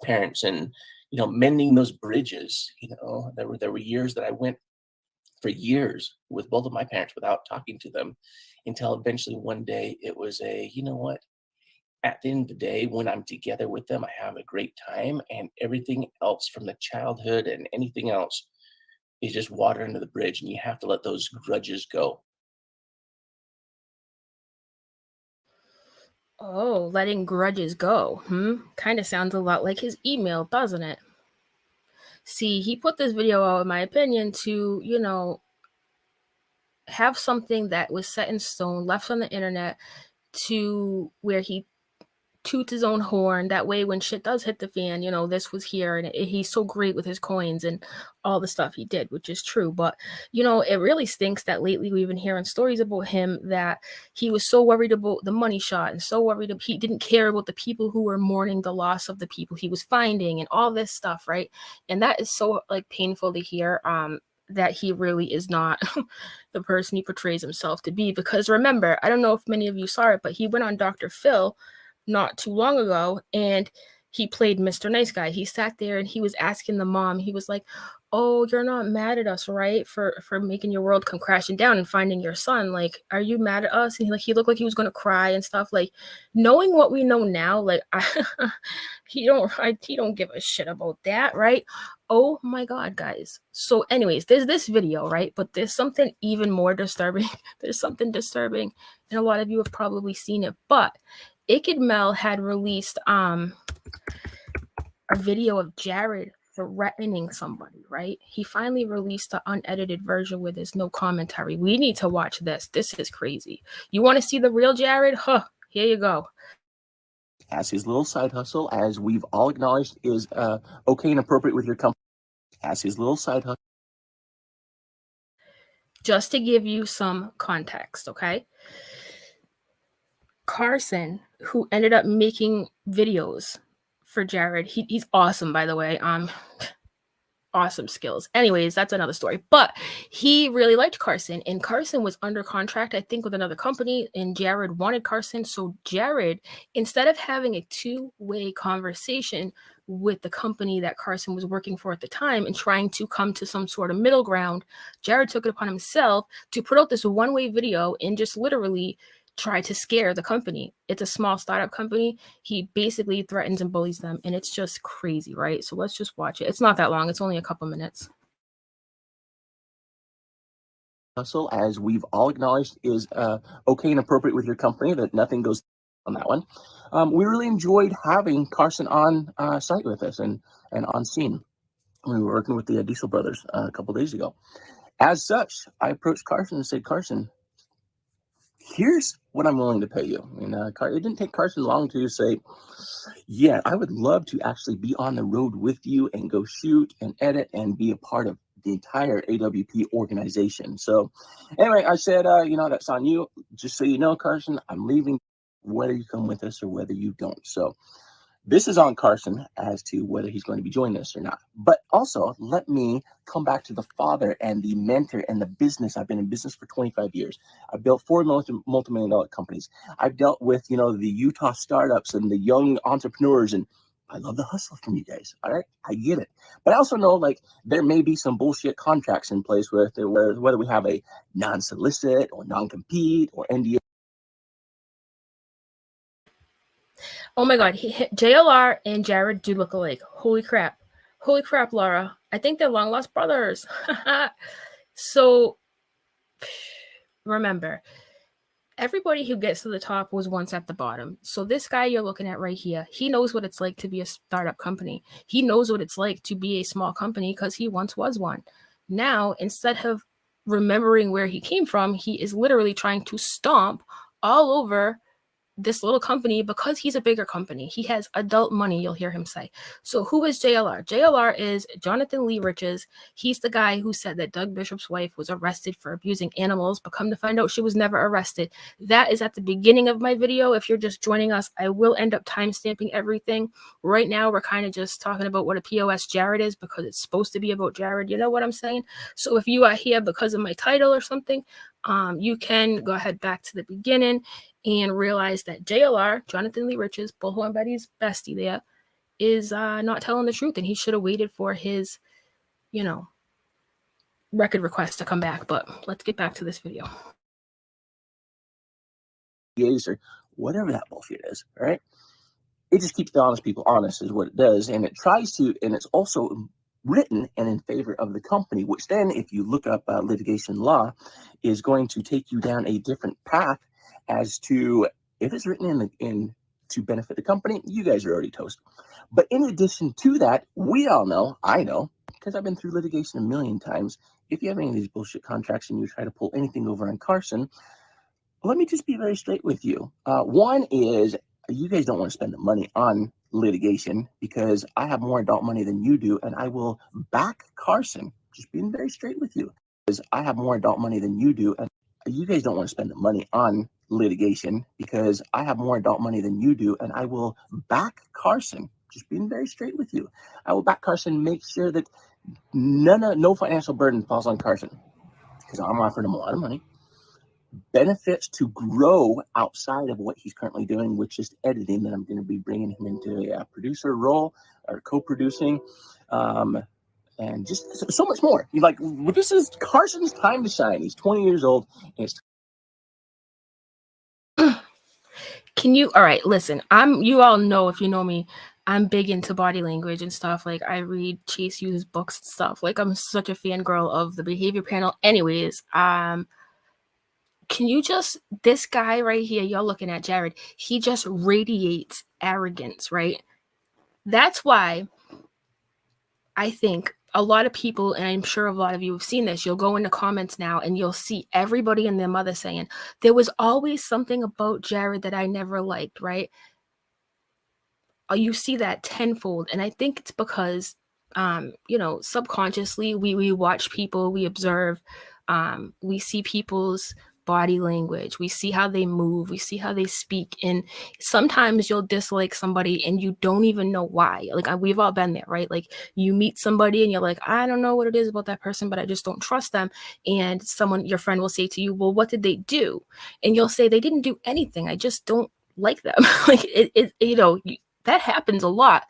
parents and, mending those bridges. There were years that I went for years with both of my parents without talking to them until eventually one day it was you know what? At the end of the day, when I'm together with them, I have a great time, and everything else from the childhood and anything else is just water under the bridge, and you have to let those grudges go. Oh, letting grudges go. Kind of sounds a lot like his email, doesn't it? See, he put this video out, in my opinion, to, have something that was set in stone, left on the internet, to where he toots his own horn. That way, when shit does hit the fan, this was here, and he's so great with his coins and all the stuff he did, which is true. But, it really stinks that lately we've been hearing stories about him that he was so worried about the money shot and so worried he didn't care about the people who were mourning the loss of the people he was finding and all this stuff, right? And that is so like painful to hear. That he really is not the person he portrays himself to be. Because remember, I don't know if many of you saw it, but he went on Dr. Phil not too long ago, and he played Mr. Nice Guy. He sat there and he was asking the mom, he was like, "Oh, you're not mad at us, right? For making your world come crashing down and finding your son. Like, are you mad at us?" And he looked like he was gonna cry and stuff. Like, knowing what we know now, like he don't give a shit about that, right? Oh my god, guys. So anyways, there's this video, right? But there's something even more disturbing. There's something disturbing, and a lot of you have probably seen it. But Iked Mel had released a video of Jared threatening somebody, right? He finally released the unedited version where there's no commentary. We need to watch this. This is crazy. You want to see the real Jared? Here you go. As his little side hustle, as we've all acknowledged, is okay and appropriate with your company. As his little side hustle. Just to give you some context, okay? Carson, who ended up making videos for Jared, he's awesome, by the way. Awesome skills. Anyways, that's another story. But he really liked Carson, and Carson was under contract, I think, with another company, and Jared wanted Carson. So Jared, instead of having a two-way conversation with the company that Carson was working for at the time and trying to come to some sort of middle ground, Jared took it upon himself to put out this one-way video and just literally try to scare the company. It's a small startup company. He basically threatens and bullies them, and it's just crazy, right? So let's just watch it. It's not that long. It's only a couple minutes. Hustle, as we've all acknowledged, is okay and appropriate with your company, that nothing goes on that one. We really enjoyed having Carson on site with us and on scene. We were working with the Diesel brothers a couple days ago. As such, I approached Carson and said, "Carson, here's what I'm willing to pay you." And it didn't take Carson long to say, "Yeah, I would love to actually be on the road with you and go shoot and edit and be a part of the entire AWP organization." So anyway, I said, that's on you. Just so you know, Carson, I'm leaving whether you come with us or whether you don't. So this is on Carson as to whether he's going to be joining us or not. But also, let me come back to the father and the mentor and the business. I've been in business for 25 years. I've built four multi-million dollar companies. I've dealt with, the Utah startups and the young entrepreneurs, and I love the hustle from you guys. All right, I get it. But I also know, there may be some bullshit contracts in place where whether we have a non-solicit or non-compete or NDA. Oh my god, JLR and Jared do look alike. Holy crap. Holy crap, Laura. I think they're long lost brothers. So remember, everybody who gets to the top was once at the bottom. So this guy you're looking at right here, he knows what it's like to be a startup company. He knows what it's like to be a small company because he once was one. Now, instead of remembering where he came from, he is literally trying to stomp all over this little company because he's a bigger company. He has adult money, you'll hear him say. So who is JLR? JLR is Jonathan Lee Riches. He's the guy who said that Doug Bishop's wife was arrested for abusing animals, but come to find out she was never arrested. That is at the beginning of my video. If you're just joining us, I will end up timestamping everything. Right now, we're kind of just talking about what a POS Jared is because it's supposed to be about Jared. You know what I'm saying? So if you are here because of my title or something, You can go ahead back to the beginning and realize that JLR, Jonathan Lee Riches, Bullhorn Betty's bestie there, is not telling the truth, and he should have waited for his, record request to come back. But let's get back to this video. Or whatever that bullshit is, right? It just keeps the honest people honest is what it does, and it tries to, and it's also written and in favor of the company, which then, if you look up litigation law, is going to take you down a different path as to if it's written in to benefit the company. You guys are already toast. But in addition to that, we all know, I know, because I've been through litigation a million times, if you have any of these bullshit contracts and you try to pull anything over on Carson, let me just be very straight with you. One is you guys don't want to spend the money on litigation because I have more adult money than you do, and I will back Carson. Just being very straight with you, because I have more adult money than you do, and you guys don't want to spend the money on litigation because I have more adult money than you do, and I will back Carson. Just being very straight with you, I will back Carson. Make sure that no financial burden falls on Carson because I'm offering him a lot of money. Benefits to grow outside of what he's currently doing, which is editing, that I'm going to be bringing him into a producer role or co-producing, and just so much more. Like, this is Carson's time to shine. He's 20 years old. And it's All right, listen, you all know, if you know me, I'm big into body language and stuff. Like, I read Chase Hughes' books and stuff. Like, I'm such a fangirl of the behavior panel. Anyways, can you this guy right here, you're looking at Jared, he just radiates arrogance, right? That's why I think a lot of people, and I'm sure a lot of you have seen this, you'll go in the comments now and you'll see everybody and their mother saying, there was always something about Jared that I never liked, right? You see that tenfold. And I think it's because, subconsciously we watch people, we observe, we see people's body language, we see how they move, we see how they speak, and sometimes you'll dislike somebody and you don't even know why. Like, we've all been there, right? Like, you meet somebody and you're like, I don't know what it is about that person, but I just don't trust them. And your friend will say to you, well, what did they do? And you'll say, they didn't do anything, I just don't like them. Like, that happens a lot.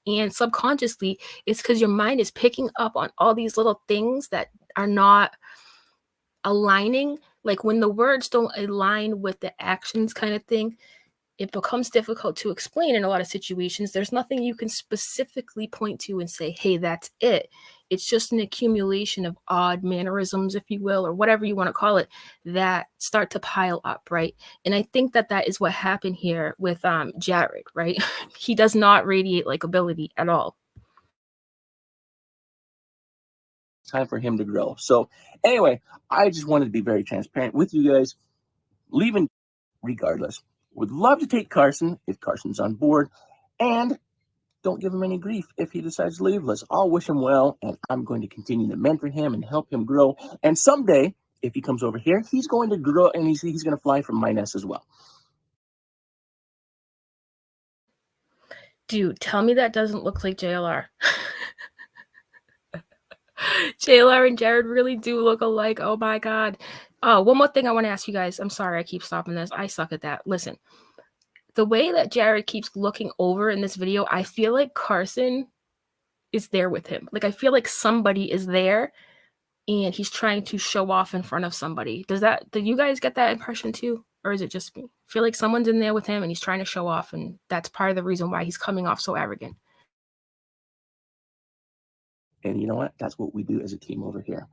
And subconsciously, it's because your mind is picking up on all these little things that are not aligning. Like, when the words don't align with the actions kind of thing, it becomes difficult to explain in a lot of situations. There's nothing you can specifically point to and say, hey, that's it. It's just an accumulation of odd mannerisms, if you will, or whatever you want to call it, that start to pile up, right? And I think that is what happened here with Jared, right? He does not radiate likability at all. time for him to grow. So anyway, I just wanted to be very transparent with you guys. Leaving regardless. Would love to take Carson if Carson's on board, and don't give him any grief if he decides to leave. Let's all wish him well, and I'm going to continue to mentor him and help him grow. And someday, if he comes over here, he's going to grow, and he's going to fly from my nest as well. Dude, tell me that doesn't look like JLR. JLR and Jared really do look alike. Oh my God. Oh, one more thing I want to ask you guys. I'm sorry I keep stopping this. I suck at that. Listen, the way that Jared keeps looking over in this video, I feel like Carson is there with him. Like, I feel like somebody is there and he's trying to show off in front of somebody. Do you guys get that impression too? Or is it just me? I feel like someone's in there with him and he's trying to show off, and that's part of the reason why he's coming off so arrogant. And you know what? That's what we do as a team over here.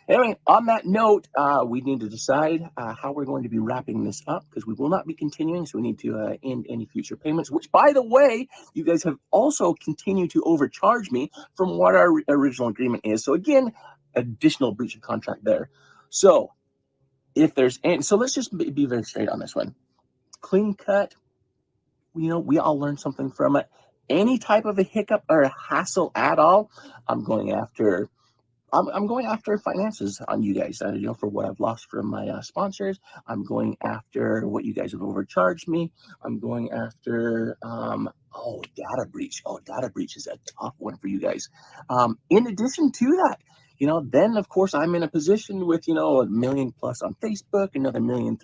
Anyway, on that note, we need to decide how we're going to be wrapping this up, because we will not be continuing, so we need to end any future payments, which, by the way, you guys have also continued to overcharge me from what our original agreement is. So again, additional breach of contract there. So if there's any, so let's just be very straight on this one. Clean cut, we all learned something from it. Any type of a hiccup or a hassle at all, I'm going after finances on you guys, for what I've lost from my sponsors. I'm going after what you guys have overcharged me. I'm going after, data breach. Oh, data breach is a tough one for you guys. In addition to that, then of course I'm in a position with, 1 million plus on Facebook, another 1.3 million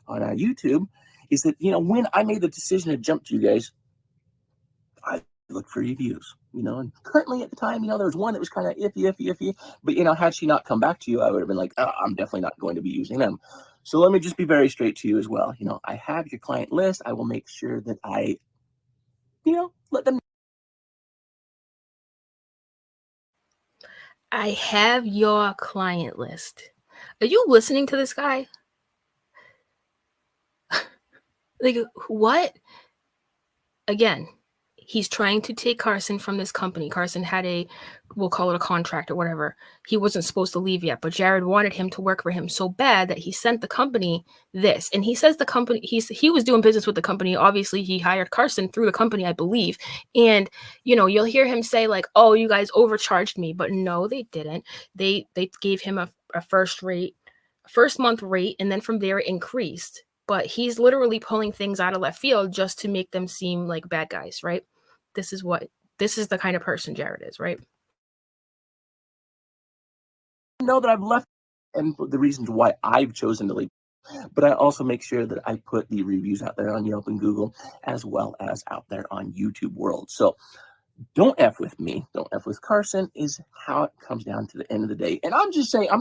on YouTube, is that, when I made the decision to jump to you guys, I look for reviews, and currently at the time, there was one that was kind of iffy, but, had she not come back to you, I would have been like, oh, I'm definitely not going to be using them. So let me just be very straight to you as well. I have your client list. I will make sure that I, let them. I have your client list. Are you listening to this guy? Like, what? Again, he's trying to take Carson from this company. Carson had we'll call it a contract or whatever. He wasn't supposed to leave yet, but Jared wanted him to work for him so bad that he sent the company this. And he says the company, he was doing business with the company. Obviously, he hired Carson through the company, I believe. And, you'll hear him say like, oh, you guys overcharged me. But no, they didn't. They gave him a first month rate, and then from there it increased. But he's literally pulling things out of left field just to make them seem like bad guys, right? This is the kind of person Jared is, right? Know that I've left and the reasons why I've chosen to leave. But I also make sure that I put the reviews out there on Yelp and Google, as well as out there on YouTube World. So don't F with me, don't F with Carson, is how it comes down to the end of the day. And I'm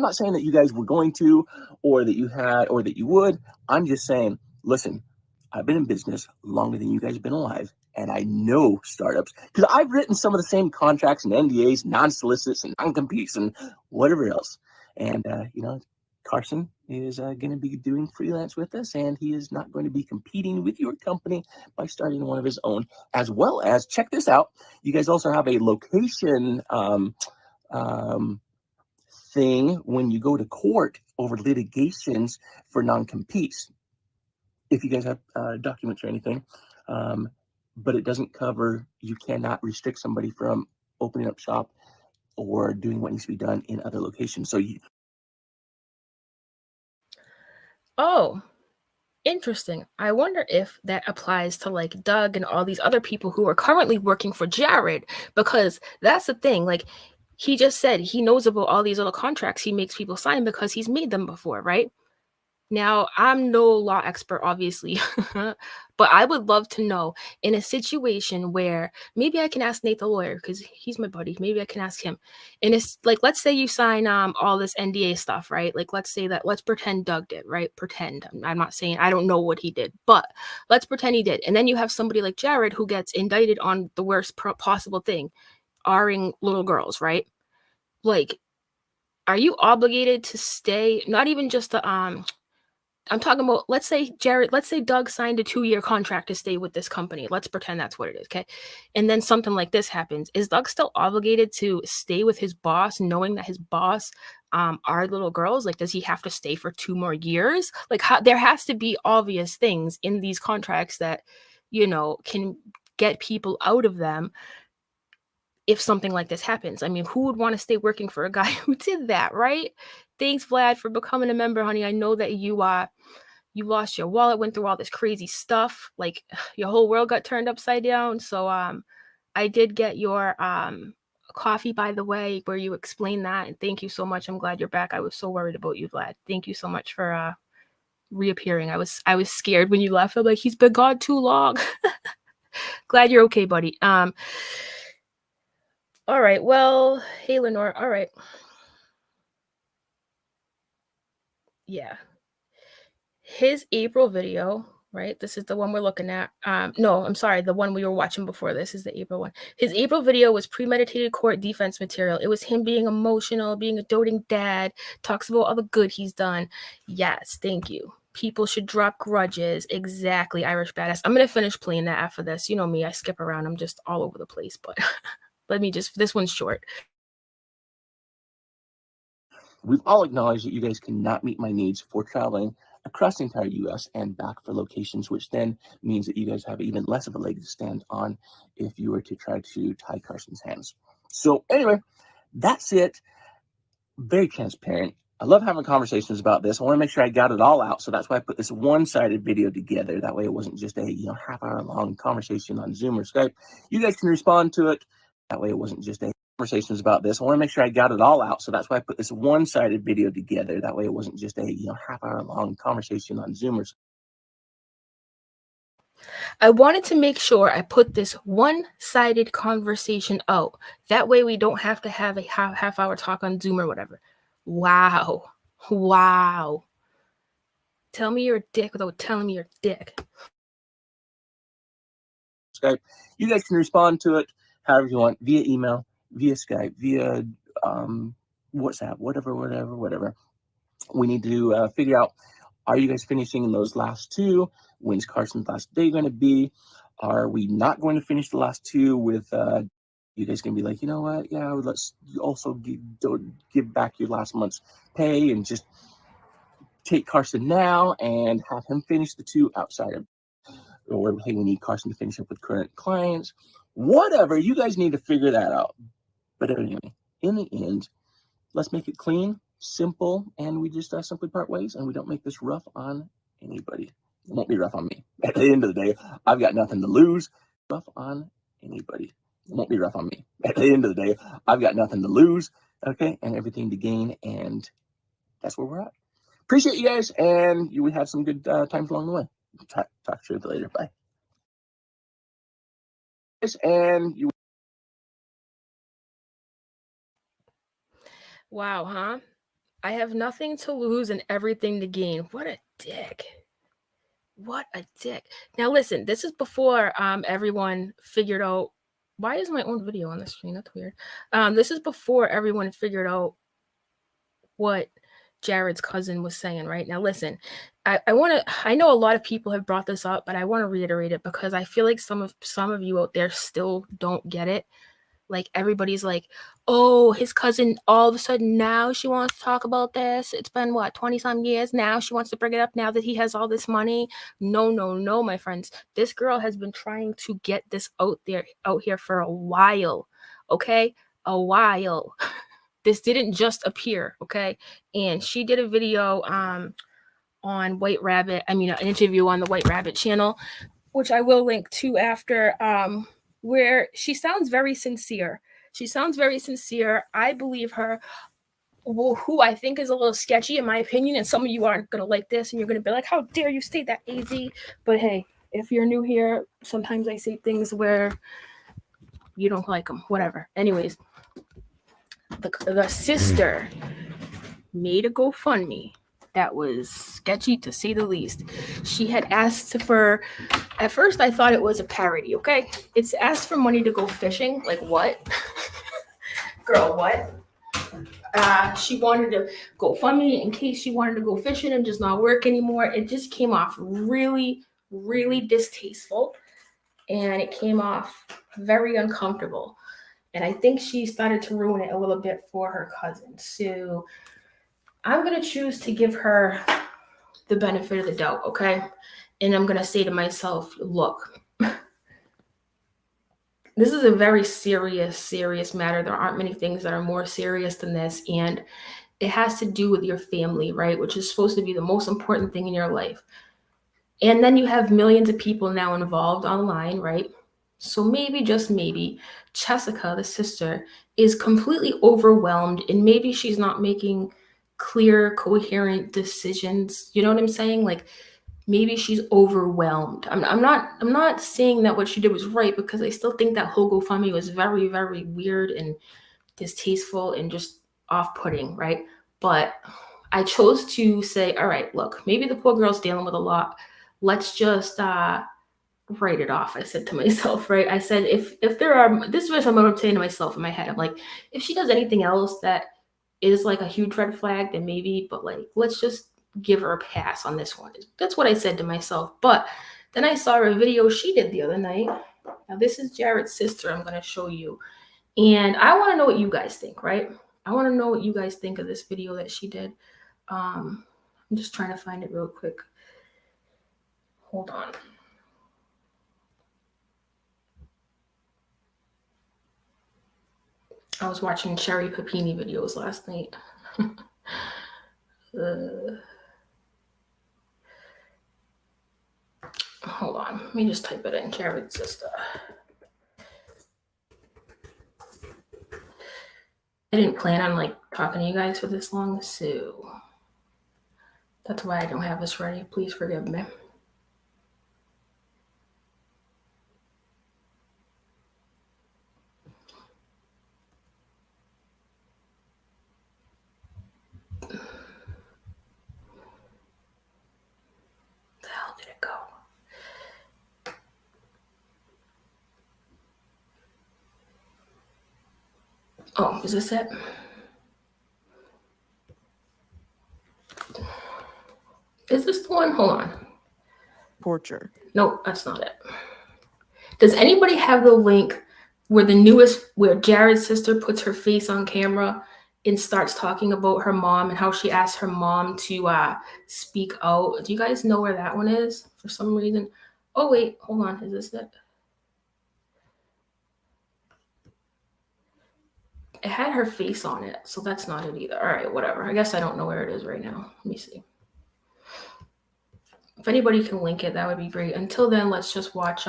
not saying that you guys were going to, or that you had, or that you would. I'm just saying, listen, I've been in business longer than you guys have been alive, and I know startups because I've written some of the same contracts and NDAs, non-solicits and non-competes and whatever else. And, Carson is going to be doing freelance with us, and he is not going to be competing with your company by starting one of his own, as well as, check this out, you guys also have a location thing when you go to court over litigations for non-competes. If you guys have documents or anything, but it doesn't cover, you cannot restrict somebody from opening up shop or doing what needs to be done in other locations. So Oh, interesting. I wonder if that applies to like Doug and all these other people who are currently working for Jared, because that's the thing. Like, he just said he knows about all these little contracts he makes people sign because he's made them before, right? Now, I'm no law expert, obviously, but I would love to know, in a situation where maybe I can ask Nate the lawyer because he's my buddy. Maybe I can ask him. And it's like, let's say you sign all this NDA stuff, right? Like, let's pretend Doug did, right? Pretend. I'm not saying I don't know what he did, but let's pretend he did. And then you have somebody like Jared who gets indicted on the worst possible thing, R-ing little girls, right? Like, are you obligated to stay? Not even just the I'm talking about, let's say Doug signed a 2-year contract to stay with this company. Let's pretend that's what it is, okay? And then something like this happens. Is Doug still obligated to stay with his boss, knowing that his boss are little girls? Like, does he have to stay for 2 more years? Like, there has to be obvious things in these contracts that, can get people out of them if something like this happens. I mean, who would want to stay working for a guy who did that, right? Thanks, Vlad, for becoming a member, honey. I know that you lost your wallet, went through all this crazy stuff, like your whole world got turned upside down. So I did get your coffee, by the way, where you explained that, and thank you so much. I'm glad you're back. I was so worried about you, Vlad. Thank you so much for reappearing. I was scared when you left. I'm like, he's been gone too long. Glad you're okay, buddy. All right. Well, hey, Lenore. All right. Yeah. His April video, right? This is the one we're looking at. No, I'm sorry. The one we were watching before this is the April one. His April video was premeditated court defense material. It was him being emotional, being a doting dad, talks about all the good he's done. Yes, thank you. People should drop grudges. Exactly, Irish Badass. I'm going to finish playing that after this. You know me, I skip around. I'm just all over the place, but this one's short. we've all acknowledged that you guys cannot meet my needs for traveling across the entire US and back for locations, which then means that you guys have even less of a leg to stand on if you were to try to tie Carson's hands. So anyway, that's it. Very transparent. I love having conversations about this. I want to make sure I got it all out. So that's why I put this one-sided video together. That way it wasn't just a half-hour long conversation on Zoom or Skype. You guys can respond to it. That way it wasn't just a conversations about this. I want to make sure I got it all out. So that's why I put this one-sided video together. That way it wasn't just a half-hour long conversation on Zoomers. I wanted to make sure I put this one-sided conversation out. That way we don't have to have a half-hour talk on Zoom or whatever. Wow. Wow. Tell me you're a dick without telling me you're a dick. Skype. You guys can respond to it however you want, via email, via Skype, via WhatsApp, whatever. We need to figure out, are you guys finishing in those last two? When's Carson's last day going to be? Are we not going to finish the last two with you guys going to be like, you know what? Yeah, let's also give back your last month's pay and just take Carson now and have him finish the two outside of, or hey, we need Carson to finish up with current clients. Whatever, you guys need to figure that out. But anyway, in the end, let's make it clean, simple, and we just simply part ways, and we don't make this rough on anybody. It won't be rough on me. At the end of the day, I've got nothing to lose. Rough on anybody. It won't be rough on me. At the end of the day, I've got nothing to lose, okay, and everything to gain, and that's where we're at. Appreciate you guys, and you would have some good times along the way. Talk to you later. Bye. And you. Wow, huh? I have nothing to lose and everything to gain. What a dick. What a dick. Now listen, this is before everyone figured out, why is my own video on the screen? That's weird. This is before everyone figured out what Jared's cousin was saying. Right now, listen, I know a lot of people have brought this up, but I want to reiterate it because I feel like some of you out there still don't get it. Like everybody's like, oh, his cousin, all of a sudden now she wants to talk about this. It's been what, 20 some years now. She wants to bring it up now that he has all this money. No, my friends. This girl has been trying to get this out here for a while. Okay? A while. This didn't just appear, okay? And she did a video on White Rabbit, an interview on the White Rabbit channel, which I will link to after, where she sounds very sincere. I believe her. Who I think is a little sketchy, in my opinion, and some of you aren't going to like this, and you're going to be like, how dare you say that, AZ? But hey, if you're new here, sometimes I say things where you don't like them, whatever. Anyways, the sister made a GoFundMe that was sketchy to say the least. She had asked for, at first I thought it was a parody, okay? It's asked for money to go fishing. Like what? Girl, what? She wanted to go GoFundMe in case she wanted to go fishing and just not work anymore. It just came off really, really distasteful. And it came off very uncomfortable. And I think she started to ruin it a little bit for her cousin. So I'm going to choose to give her the benefit of the doubt, okay? And I'm going to say to myself, look, this is a very serious matter. There aren't many things that are more serious than this. And it has to do with your family, right? Which is supposed to be the most important thing in your life. And then you have millions of people now involved online, right? So maybe, just maybe, Jessica, the sister, is completely overwhelmed and maybe she's not making clear, coherent decisions. You know what I'm saying? Like maybe she's overwhelmed. I'm not saying that what she did was right, because I still think that whole GoFundMe was very, very weird and distasteful and just off-putting, right? But I chose to say, all right, look, maybe the poor girl's dealing with a lot. Let's just write it off. I said to myself, right? I said, if there are, this is what I'm saying to myself in my head. I'm like, if she does anything else that is like a huge red flag, then maybe, but like, let's just give her a pass on this one. That's what I said to myself. But then I saw a video she did the other night. Now this is Jared's sister I'm going to show you. And I want to know what you guys think, right? I want to know what you guys think of this video that she did. I'm just trying to find it real quick. Hold on. I was watching Cherry Papini videos last night. Hold on. Let me just type it in. Jared's sister. I didn't plan on like talking to you guys for this long, so that's why I don't have this ready. Please forgive me. The hell did it go? Oh, is this it? Is this the one? Hold on. Torture. Nope, that's not it. Does anybody have the link where Jared's sister puts her face on camera and starts talking about her mom and how she asked her mom to speak out? Do you guys know where that one is for some reason? Oh wait, hold on. Is this it? It had her face on it, so that's not it either. All right, whatever. I guess I don't know where it is right now. Let me see. If anybody can link it, that would be great. Until then, let's just watch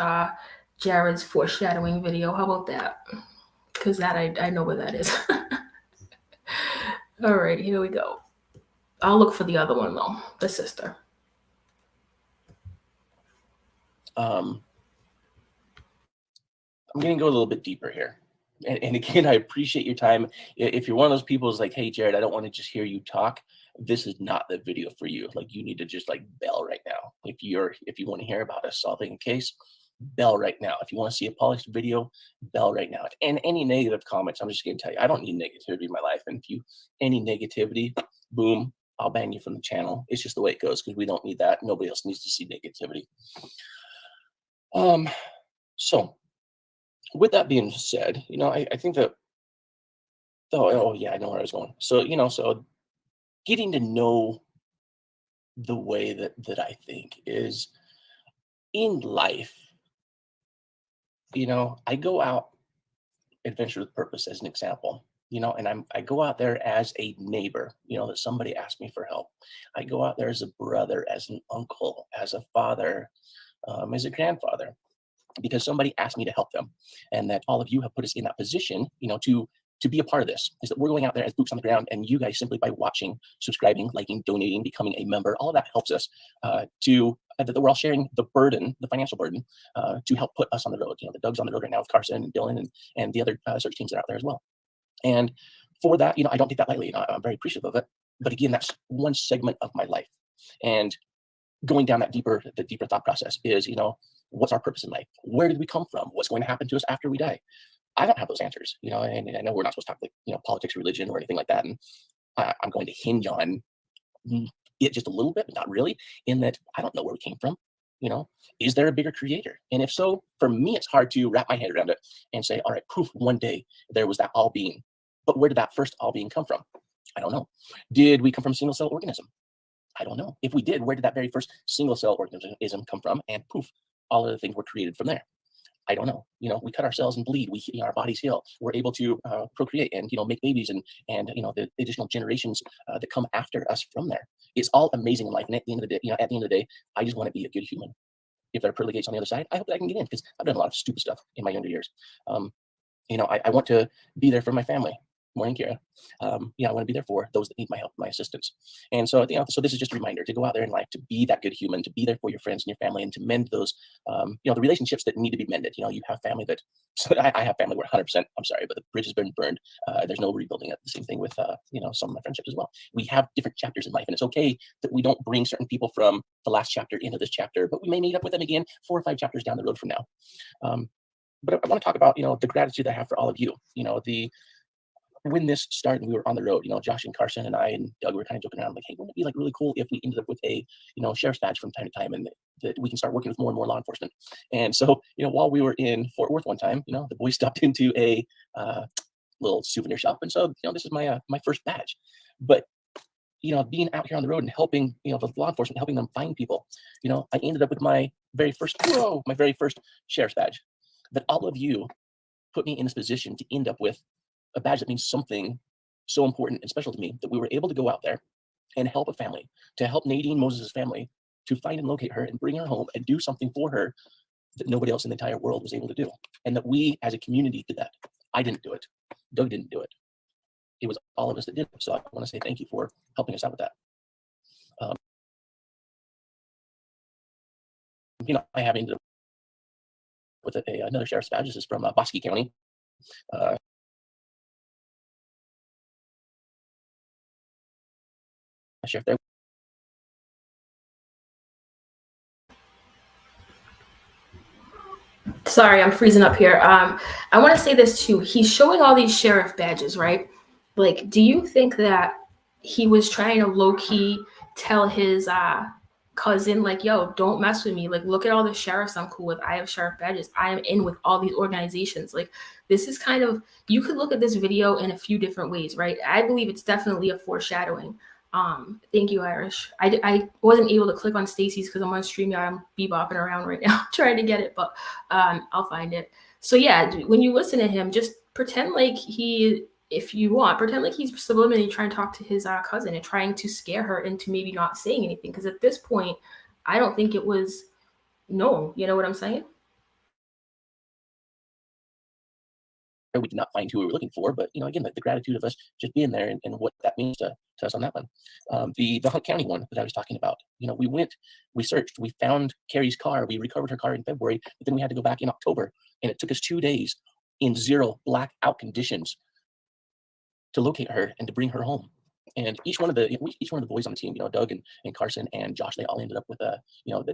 Jared's foreshadowing video. How about that? Because that I know where that is. All right, here we go. I'll look for the other one though, the sister. I'm going to go a little bit deeper here. And again, I appreciate your time. If you're one of those people who's like, hey, Jared, I don't want to just hear you talk, this is not the video for you. Like, you need to just like bail right now. If you want to hear about us solving a case, bail right now. If you want to see a polished video, bail right now. And any negative comments, I'm just going to tell you, I don't need negativity in my life. And if any negativity, boom, I'll ban you from the channel. It's just the way it goes, because we don't need that. Nobody else needs to see negativity. So with that being said, I think that, oh yeah, I know where I was going. So, so getting to know the way that I think is in life, I go out adventure with purpose as an example, and I go out there as a neighbor, that somebody asked me for help. I go out there as a brother, as an uncle, as a father, as a grandfather, because somebody asked me to help them, and that all of you have put us in that position, to be a part of this. Is that we're going out there as boots on the ground, and you guys simply by watching, subscribing, liking, donating, becoming a member, all of that helps us that we're all sharing the burden, the financial burden, to help put us on the road. The Doug's on the road right now with Carson and Dylan and the other search teams that are out there as well. And for that, I don't take that lightly. I'm very appreciative of it. But again, that's one segment of my life. And going down the deeper thought process is, what's our purpose in life? Where did we come from? What's going to happen to us after we die? I don't have those answers, and I know we're not supposed to talk like, politics, religion, or anything like that. And I'm going to hinge on it just a little bit, but not really, in that I don't know where we came from. Is there a bigger creator? And if so, for me, it's hard to wrap my head around it and say, all right, proof one day there was that all being. But where did that first all being come from? I don't know. Did we come from a single cell organism? I don't know. If we did, where did that very first single cell organism come from? And poof, all of the things were created from there. I don't know. We cut ourselves and bleed. Our bodies heal. We're able to procreate and make babies and the additional generations that come after us from there. It's all amazing in life. And at the end of the day, I just want to be a good human. If there are pearly gates on the other side, I hope that I can get in, because I've done a lot of stupid stuff in my younger years. I want to be there for my family. Morning, Kira. I want to be there for those that need my help, my assistance. And so, so this is just a reminder to go out there in life, to be that good human, to be there for your friends and your family, and to mend those, the relationships that need to be mended. You have family that, so I have family where 100%, I'm sorry, but the bridge has been burned. There's no rebuilding it. The same thing with, some of my friendships as well. We have different chapters in life, and it's okay that we don't bring certain people from the last chapter into this chapter, but we may meet up with them again 4 or 5 chapters down the road from now. But I want to talk about, the gratitude I have for all of you. When this started, we were on the road, Josh and Carson and I and Doug were kind of joking around like, hey, wouldn't it be like really cool if we ended up with a, sheriff's badge from time to time, and that we can start working with more and more law enforcement. And so, while we were in Fort Worth one time, the boys stopped into a little souvenir shop. And so, this is my my first badge. But, being out here on the road and helping, the law enforcement, helping them find people, I ended up with my very first sheriff's badge. That all of you put me in this position to end up with a badge that means something so important and special to me, that we were able to go out there and help a family, to help Nadine Moses' family, to find and locate her and bring her home and do something for her that nobody else in the entire world was able to do. And that we as a community did that. I didn't do it. Doug didn't do it. it was all of us that did it. So I want to say thank you for helping us out with that. I have ended up with another sheriff's badge. This is from Bosque County. Sheriff there. Sorry, I'm freezing up here. I want to say this too. He's showing all these sheriff badges, right? Like, do you think that he was trying to low key tell his cousin, like, yo, don't mess with me. Like, look at all the sheriffs I'm cool with. I have sheriff badges. I am in with all these organizations. Like, this is kind of, you could look at this video in a few different ways, right? I believe it's definitely a foreshadowing. Thank you, Irish. I wasn't able to click on Stacy's because I'm on StreamYard. I'm bebopping around right now trying to get it, but I'll find it. So yeah, when you listen to him, just pretend like if you want, pretend like he's subliminally trying to talk to his cousin and trying to scare her into maybe not saying anything. Because at this point, I don't think it was known. You know what I'm saying? We did not find who we were looking for, but again, the gratitude of us just being there and what that means to us on that one. The Hunt County one that I was talking about, we searched, we found Carrie's car, we recovered her car in February, but then we had to go back in October, and it took us 2 days in zero blackout conditions to locate her and to bring her home. And each one of the boys on the team, Doug and Carson and Josh, they all ended up with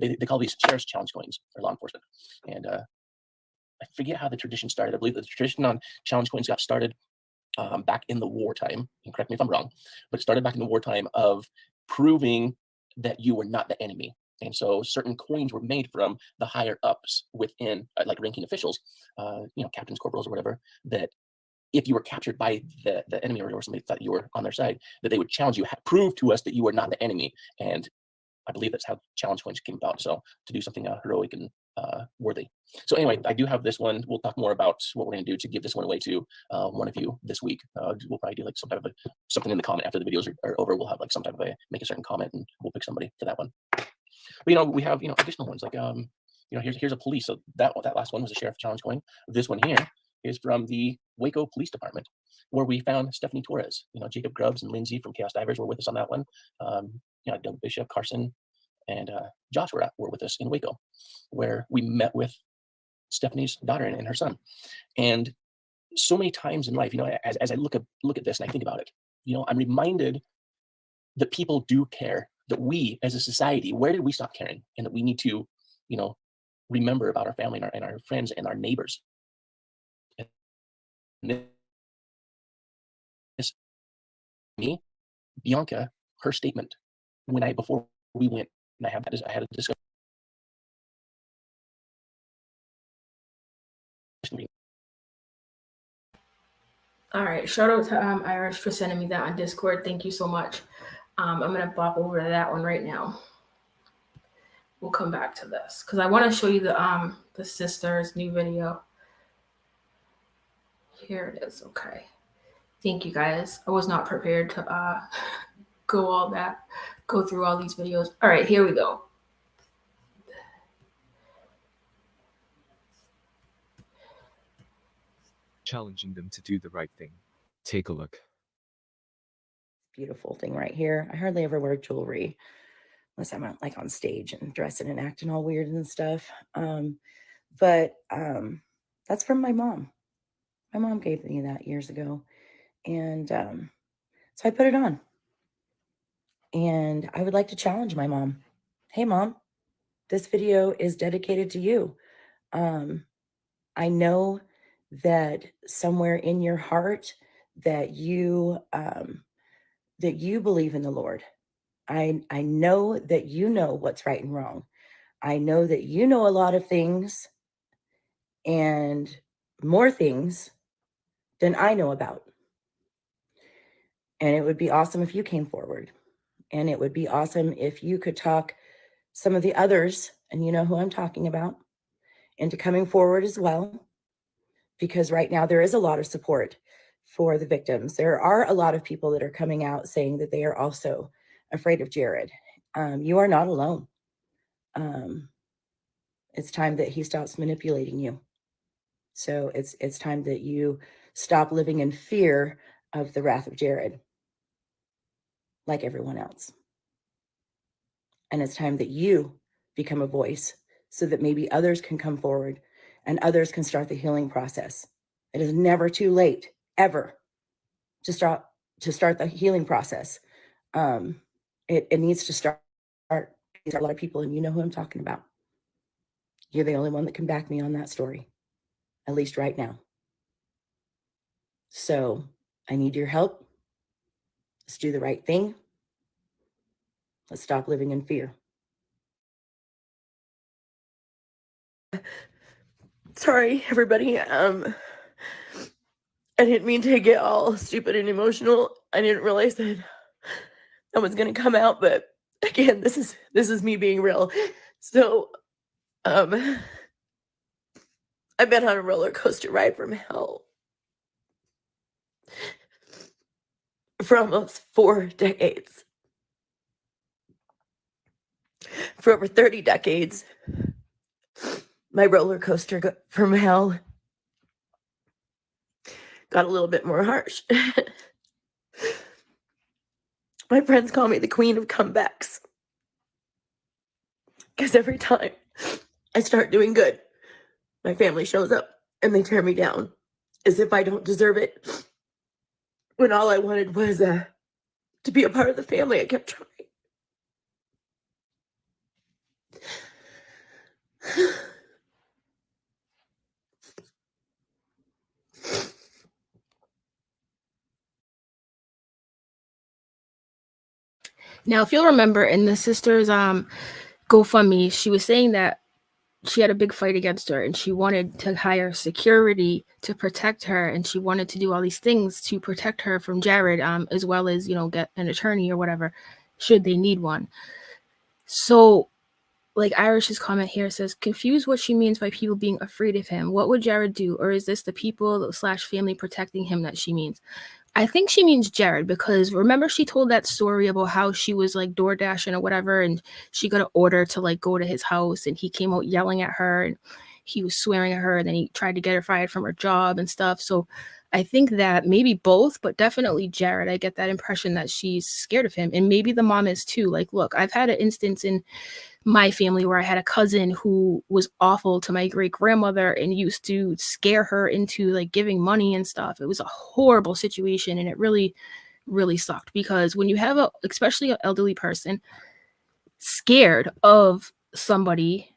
they call these sheriff's challenge coins or law enforcement. And I forget how the tradition started. I believe the tradition on challenge coins got started back in the wartime, and correct me if I'm wrong, but it started back in the wartime of proving that you were not the enemy. And so certain coins were made from the higher ups within, like ranking officials, captains, corporals, or whatever, that if you were captured by the enemy or somebody thought you were on their side, that they would challenge you, prove to us that you are not the enemy. And I believe that's how challenge coins came about. So to do something heroic and worthy. So anyway, I do have this one. We'll talk more about what we're going to do to give this one away to one of you this week. We'll probably do like some type of something in the comment after the videos are over. We'll have like some type of make a certain comment, and we'll pick somebody for that one. But we have additional ones like here's a police. So that last one was a sheriff challenge coin. This one here is from the Waco Police Department, where we found Stephanie Torres. Jacob Grubbs and Lindsay from Chaos Divers were with us on that one. Doug Bishop, Carson, and Josh were with us in Waco, where we met with Stephanie's daughter and her son. And so many times in life, as I look at this and I think about it, I'm reminded that people do care, that we as a society, where did we stop caring? And that we need to, remember about our family and our friends and our neighbors. And this, me, Bianca, her statement before we went, and I had a discussion. All right, shout out to Irish for sending me that on Discord. Thank you so much. I'm gonna bop over to that one right now. We'll come back to this because I want to show you the sister's new video. Here it is. Okay, thank you guys. I was not prepared to go through all these videos. All right, here we go. Challenging them to do the right thing. Take a look. Beautiful thing right here. I hardly ever wear jewelry unless I'm like on stage and dressing and acting all weird and stuff. But that's from my mom. My mom gave me that years ago. And so I put it on. And I would like to challenge my mom. Hey, Mom, this video is dedicated to you. I know that somewhere in your heart that you believe in the Lord. I know that you know what's right and wrong. I know that you know a lot of things and more things than I know about. And it would be awesome if you came forward. And it would be awesome if you could talk some of the others, and you know who I'm talking about, into coming forward as well. Because right now there is a lot of support for the victims. There are a lot of people that are coming out saying that they are also afraid of Jared. You are not alone. It's time that he stops manipulating you. So it's time that you stop living in fear of the wrath of Jared, like everyone else. And it's time that you become a voice so that maybe others can come forward and others can start the healing process. It is never too late, ever, to start the healing process. It needs to start. There's a lot of people, and you know who I'm talking about. You're the only one that can back me on that story, at least right now. So I need your help. Let's do the right thing. Let's stop living in fear. Sorry, everybody. I didn't mean to get all stupid and emotional. I didn't realize that was going to come out, but again, this is me being real. So, I've been on a roller coaster ride from hell for almost 4 decades. For over 30 decades, my roller coaster from hell got a little bit more harsh. My friends call me the queen of comebacks because every time I start doing good, my family shows up and they tear me down as if I don't deserve it. When all I wanted was to be a part of the family, I kept trying. Now, if you'll remember in the sister's GoFundMe, she was saying that she had a big fight against her and she wanted to hire security to protect her, and she wanted to do all these things to protect her from Jared, as well as, get an attorney or whatever, should they need one. So, like Irish's comment here says, confused what she means by people being afraid of him. What would Jared do? Or is this the people / family protecting him that she means? I think she means Jared, because remember she told that story about how she was like door dashing or whatever, and she got an order to like go to his house, and he came out yelling at her and he was swearing at her, and then he tried to get her fired from her job and stuff. So I think that maybe both, but definitely Jared. I get that impression that she's scared of him, and maybe the mom is too. Like, look, I've had an instance in my family where I had a cousin who was awful to my great grandmother and used to scare her into like giving money and stuff. It was a horrible situation, and it really, really sucked, because when you have especially an elderly person scared of somebody,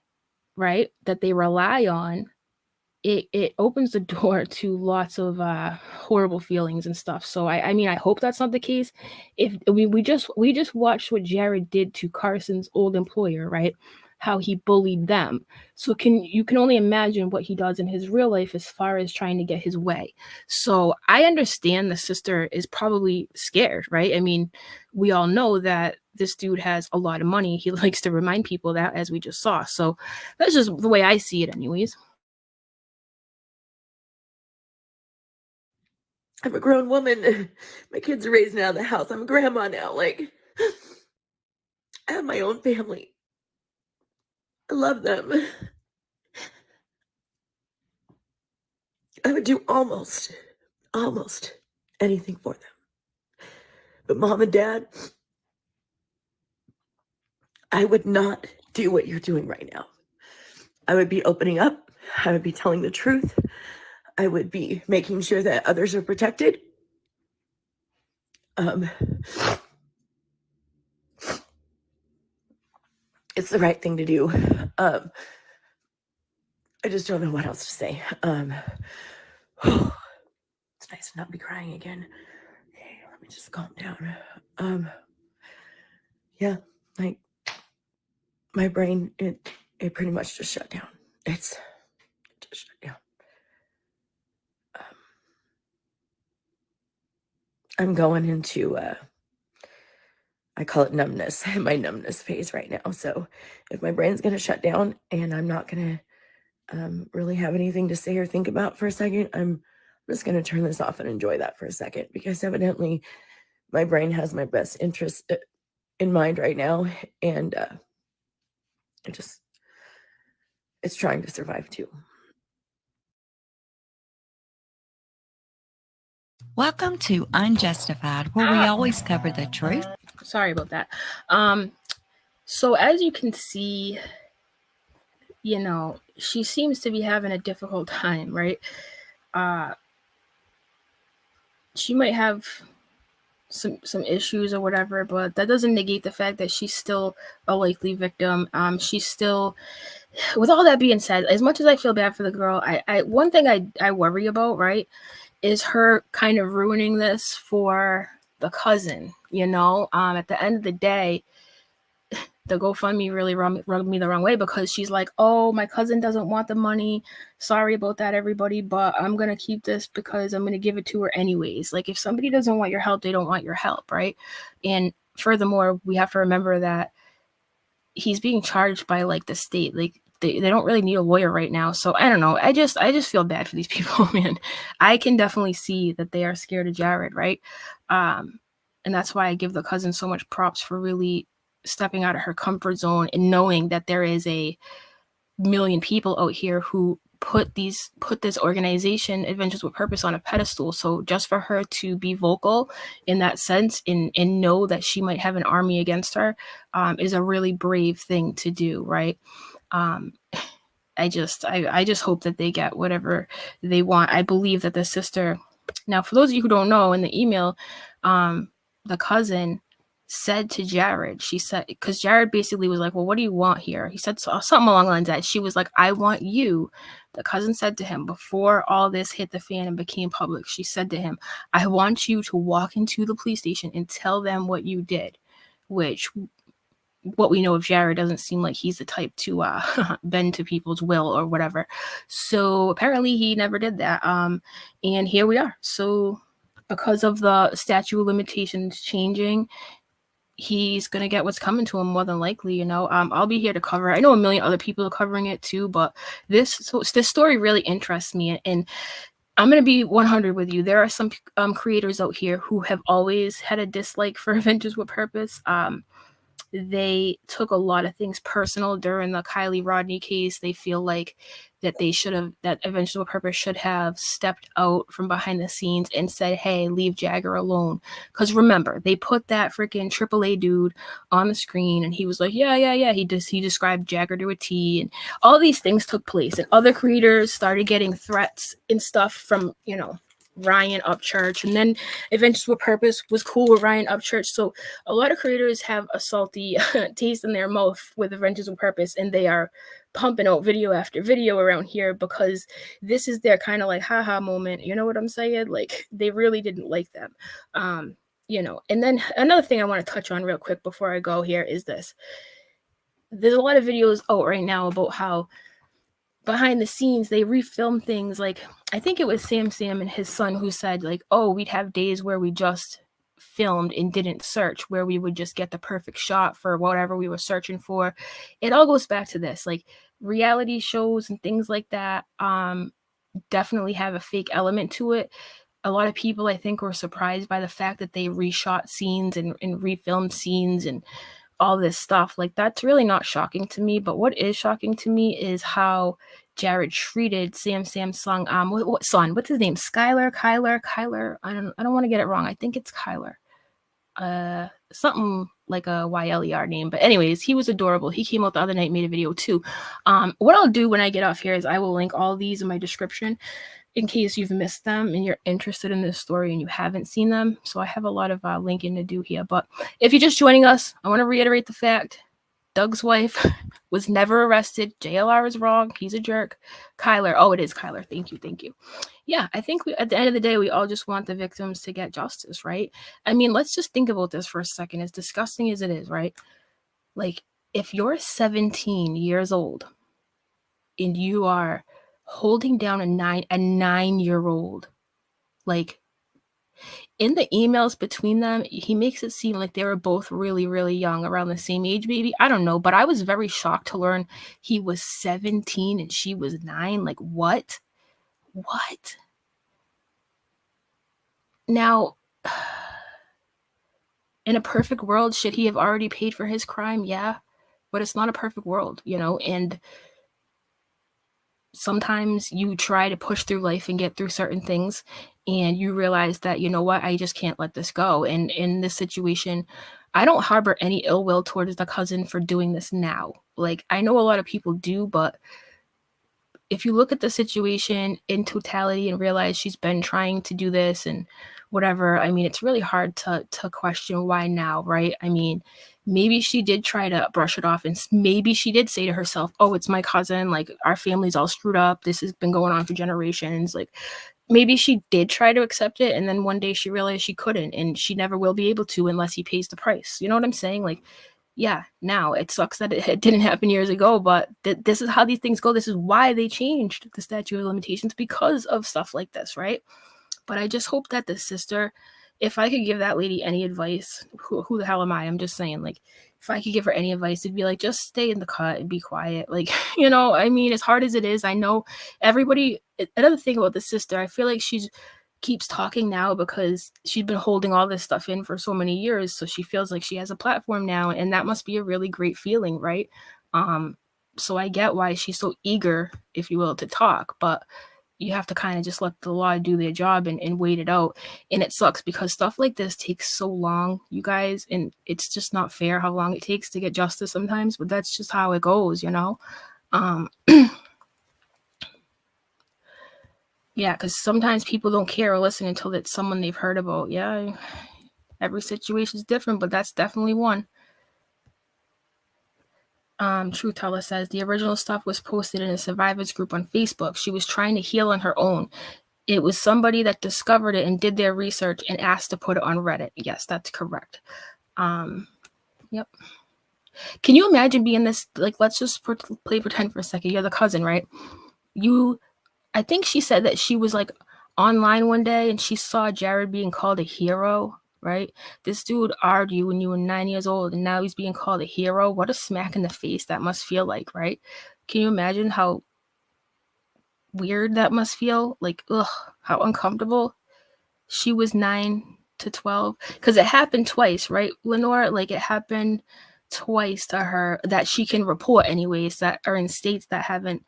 right, that they rely on, it opens the door to lots of horrible feelings and stuff. So I mean, I hope that's not the case. We just watched what Jared did to Carson's old employer, right? How he bullied them. So you can only imagine what he does in his real life as far as trying to get his way. So I understand the sister is probably scared, right? I mean, we all know that this dude has a lot of money. He likes to remind people that, as we just saw. So that's just the way I see it anyways. I'm a grown woman. My kids are raised out of the house. I'm a grandma now. Like, I have my own family. I love them. I would do almost anything for them. But mom and dad, I would not do what you're doing right now. I would be opening up. I would be telling the truth. I would be making sure that others are protected. It's the right thing to do. I just don't know what else to say. It's nice to not be crying again. Okay, let me just calm down. Yeah, like my brain, it pretty much just shut down. It just shut down. I'm going into I call it numbness, my numbness phase right now. So if my brain's gonna shut down and I'm not gonna really have anything to say or think about for a second, I'm just gonna turn this off and enjoy that for a second, because evidently my brain has my best interest in mind right now, and it's trying to survive too. Welcome to Unjustified, where we always cover the truth. Sorry about that. So as you can see, she seems to be having a difficult time, right? She might have some issues or whatever, but that doesn't negate the fact that she's still a likely victim. She's still, with all that being said, as much as I feel bad for the girl, one thing I worry about, right, is her kind of ruining this for the cousin. At the end of the day, the GoFundMe really rubbed me the wrong way, because she's like, oh, my cousin doesn't want the money. Sorry about that, everybody, but I'm going to keep this because I'm going to give it to her anyways. Like, if somebody doesn't want your help, they don't want your help, right? And furthermore, we have to remember that he's being charged by, like, the state. Like, they don't really need a lawyer right now. So I don't know. I just feel bad for these people, man. I can definitely see that they are scared of Jared, right? And that's why I give the cousin so much props for really stepping out of her comfort zone and knowing that there is a million people out here who put this organization, Adventures with Purpose, on a pedestal. So just for her to be vocal in that sense and know that she might have an army against her is a really brave thing to do, right? I just hope that they get whatever they want. I believe that the sister, now for those of you who don't know, in the email, the cousin said to Jared, she said, because Jared basically was like, well, what do you want here? He said something along the lines that she was like, I want you. The cousin said to him, before all this hit the fan and became public, she said to him, I want you to walk into the police station and tell them what you did, which, what we know of Jared, doesn't seem like he's the type to bend to people's will or whatever. So apparently he never did that. And here we are. So because of the statute of limitations changing, he's going to get what's coming to him more than likely. I'll be here to cover it. I know a million other people are covering it too, but this story really interests me, and I'm going to be 100 with you. There are some creators out here who have always had a dislike for Adventures with Purpose. They took a lot of things personal during the Kylie Rodney case. They feel like that Adventures with Purpose should have stepped out from behind the scenes and said, hey, leave Jagger alone. Because remember, they put that freaking AAA dude on the screen and he was like, yeah. He described Jagger to a T, and all these things took place. And other creators started getting threats and stuff from, Ryan Upchurch, and then Adventures with Purpose was cool with Ryan Upchurch. So a lot of creators have a salty taste in their mouth with Adventures with Purpose, and they are pumping out video after video around here because this is their kind of like haha moment. You know what I'm saying? Like, they really didn't like them. And then another thing I want to touch on real quick before I go here is this. There's a lot of videos out right now about how behind the scenes they refilm things. Like, I think it was Sam and his son who said, like, oh, we'd have days where we just filmed and didn't search, where we would just get the perfect shot for whatever we were searching for. It all goes back to this, like, reality shows and things like that definitely have a fake element to it. A lot of people, I think, were surprised by the fact that they reshot scenes and refilmed scenes and all this stuff. Like, that's really not shocking to me. But what is shocking to me is how Jared treated Sam's son. What's his name? Kyler. I don't want to get it wrong. I think it's Kyler. Something like a YLER name. But anyways, he was adorable. He came out the other night, made a video too. What I'll do when I get off here is I will link all these in my description in case you've missed them and you're interested in this story and you haven't seen them. So I have a lot of linking to do here. But if you're just joining us, I want to reiterate the fact Doug's wife was never arrested. JLR is wrong. He's a jerk. Kyler. Oh, it is Kyler. Thank you. Yeah, I think at the end of the day, we all just want the victims to get justice, right? I mean, let's just think about this for a second. As disgusting as it is, right? Like, if you're 17 years old and you are holding down a 9-year-old, like, in the emails between them, he makes it seem like they were both really, really young, around the same age, maybe. I don't know, but I was very shocked to learn he was 17 and she was 9. Like, what? Now, in a perfect world, should he have already paid for his crime? Yeah, but it's not a perfect world, and sometimes you try to push through life and get through certain things, and you realize that, you know what, I just can't let this go. And in this situation, I don't harbor any ill will towards the cousin for doing this now. Like, I know a lot of people do, but if you look at the situation in totality and realize she's been trying to do this and whatever, I mean, it's really hard to question why now, right? I mean, maybe she did try to brush it off, and maybe she did say to herself, oh, it's my cousin, like, our family's all screwed up, this has been going on for generations. Like, maybe she did try to accept it, and then one day she realized she couldn't, and she never will be able to unless he pays the price. You know what I'm saying? Like, yeah, now it sucks that it didn't happen years ago, but this is how these things go. This is why they changed the statute of limitations, because of stuff like this, right? But I just hope that the sister, if I could give that lady any advice, who the hell am I? I'm just saying, like, if I could give her any advice, it'd be like, just stay in the cut and be quiet. Like, you know, I mean, as hard as it is, I know everybody. Another thing about the sister, I feel like she's keeps talking now because she's been holding all this stuff in for so many years, so she feels like she has a platform now, and that must be a really great feeling, right? So I get why she's so eager, if you will, to talk, but you have to kind of just let the law do their job and wait it out. And it sucks because stuff like this takes so long, you guys, and it's just not fair how long it takes to get justice sometimes, but that's just how it goes, you know? Yeah, because sometimes people don't care or listen until it's someone they've heard about. Yeah, every situation is different, but that's definitely one. Truth Teller says the original stuff was posted in a survivors group on Facebook. She was trying to heal on her own. It was somebody that discovered it and did their research and asked to put it on Reddit. Yes, that's correct. Yep. Can you imagine being this, like, let's just play pretend for a second. You're the cousin, right? I think she said that she was like online one day and she saw Jared being called a hero, right? This dude argued you when you were 9 years old and now he's being called a hero. What a smack in the face that must feel like, right? Can you imagine how weird that must feel? Like, ugh, how uncomfortable. She was 9 to 12 because it happened twice, right, Lenore? Like, it happened twice to her that she can report anyways, that are in states that haven't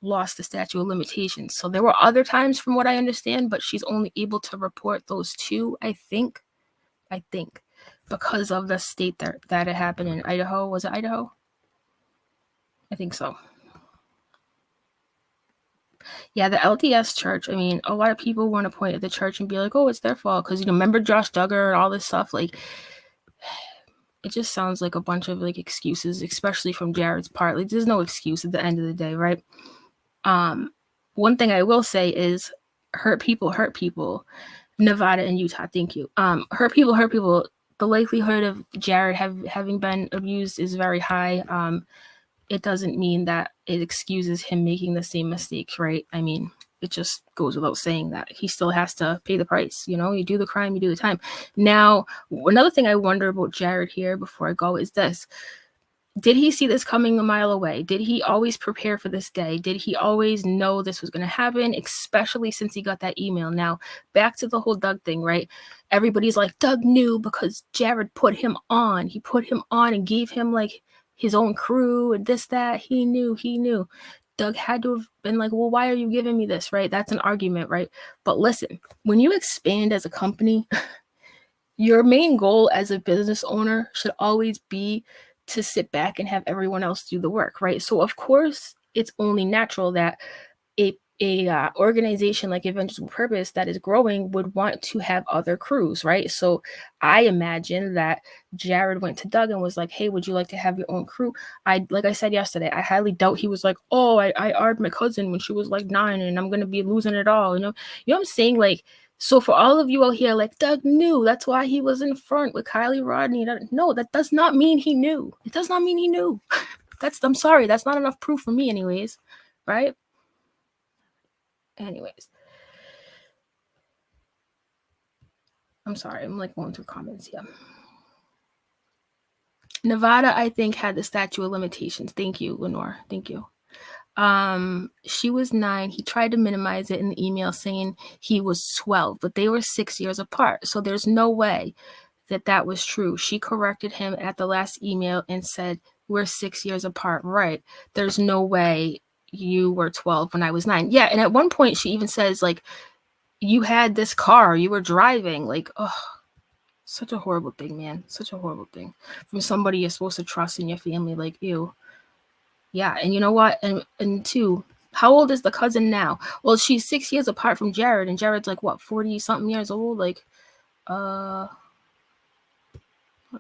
lost the statute of limitations. So there were other times, from what I understand, but she's only able to report those two, I think, because of the state that it happened in. Idaho. Was it Idaho? I think so. Yeah, the LDS church, I mean, a lot of people want to point at the church and be like, oh, it's their fault because, you know, remember Josh Duggar and all this stuff. Like, it just sounds like a bunch of, like, excuses, especially from Jared's part. Like, there's no excuse at the end of the day, right? One thing I will say is hurt people. Nevada and Utah, thank you. Hurt people. The likelihood of Jared having been abused is very high. It doesn't mean that it excuses him making the same mistakes, right? I mean, it just goes without saying that he still has to pay the price. You know, you do the crime, you do the time. Now, another thing I wonder about Jared here before I go is this. Did he see this coming a mile away? Did he always prepare for this day? Did he always know this was going to happen, especially since he got that email? Now, back to the whole Doug thing, right? Everybody's like, Doug knew because Jared put him on. He put him on and gave him, like, his own crew and this, that. He knew. Doug had to have been like, well, why are you giving me this, right? That's an argument, right? But listen, when you expand as a company, your main goal as a business owner should always be to sit back and have everyone else do the work, right? So of course, it's only natural that a organization like Eventual Purpose that is growing would want to have other crews, right? So I imagine that Jared went to Doug and was like, hey, would you like to have your own crew? Like I said yesterday, I highly doubt he was like, oh, I argued my cousin when she was like 9 and I'm going to be losing it all. You know what I'm saying? Like, so for all of you out here, like, Doug knew, that's why he was in front with Kylie Rodney. No, that does not mean he knew. It does not mean he knew. I'm sorry, that's not enough proof for me anyways, right? Anyways. I'm sorry, I'm like going through comments here. Nevada, I think, had the statute of limitations. Thank you, Lenore. Thank you. She was 9. He tried to minimize it in the email saying he was 12, but they were 6 years apart. So there's no way that was true. She corrected him at the last email and said, we're 6 years apart. Right. There's no way you were 12 when I was 9. Yeah, and at one point she even says, like, you had this car, you were driving. Like, oh, such a horrible thing, man. Such a horrible thing. From somebody you're supposed to trust in your family. Like, ew. Yeah, and you know what? And two, how old is the cousin now? Well, she's 6 years apart from Jared, and Jared's like, what, 40-something years old? Like, not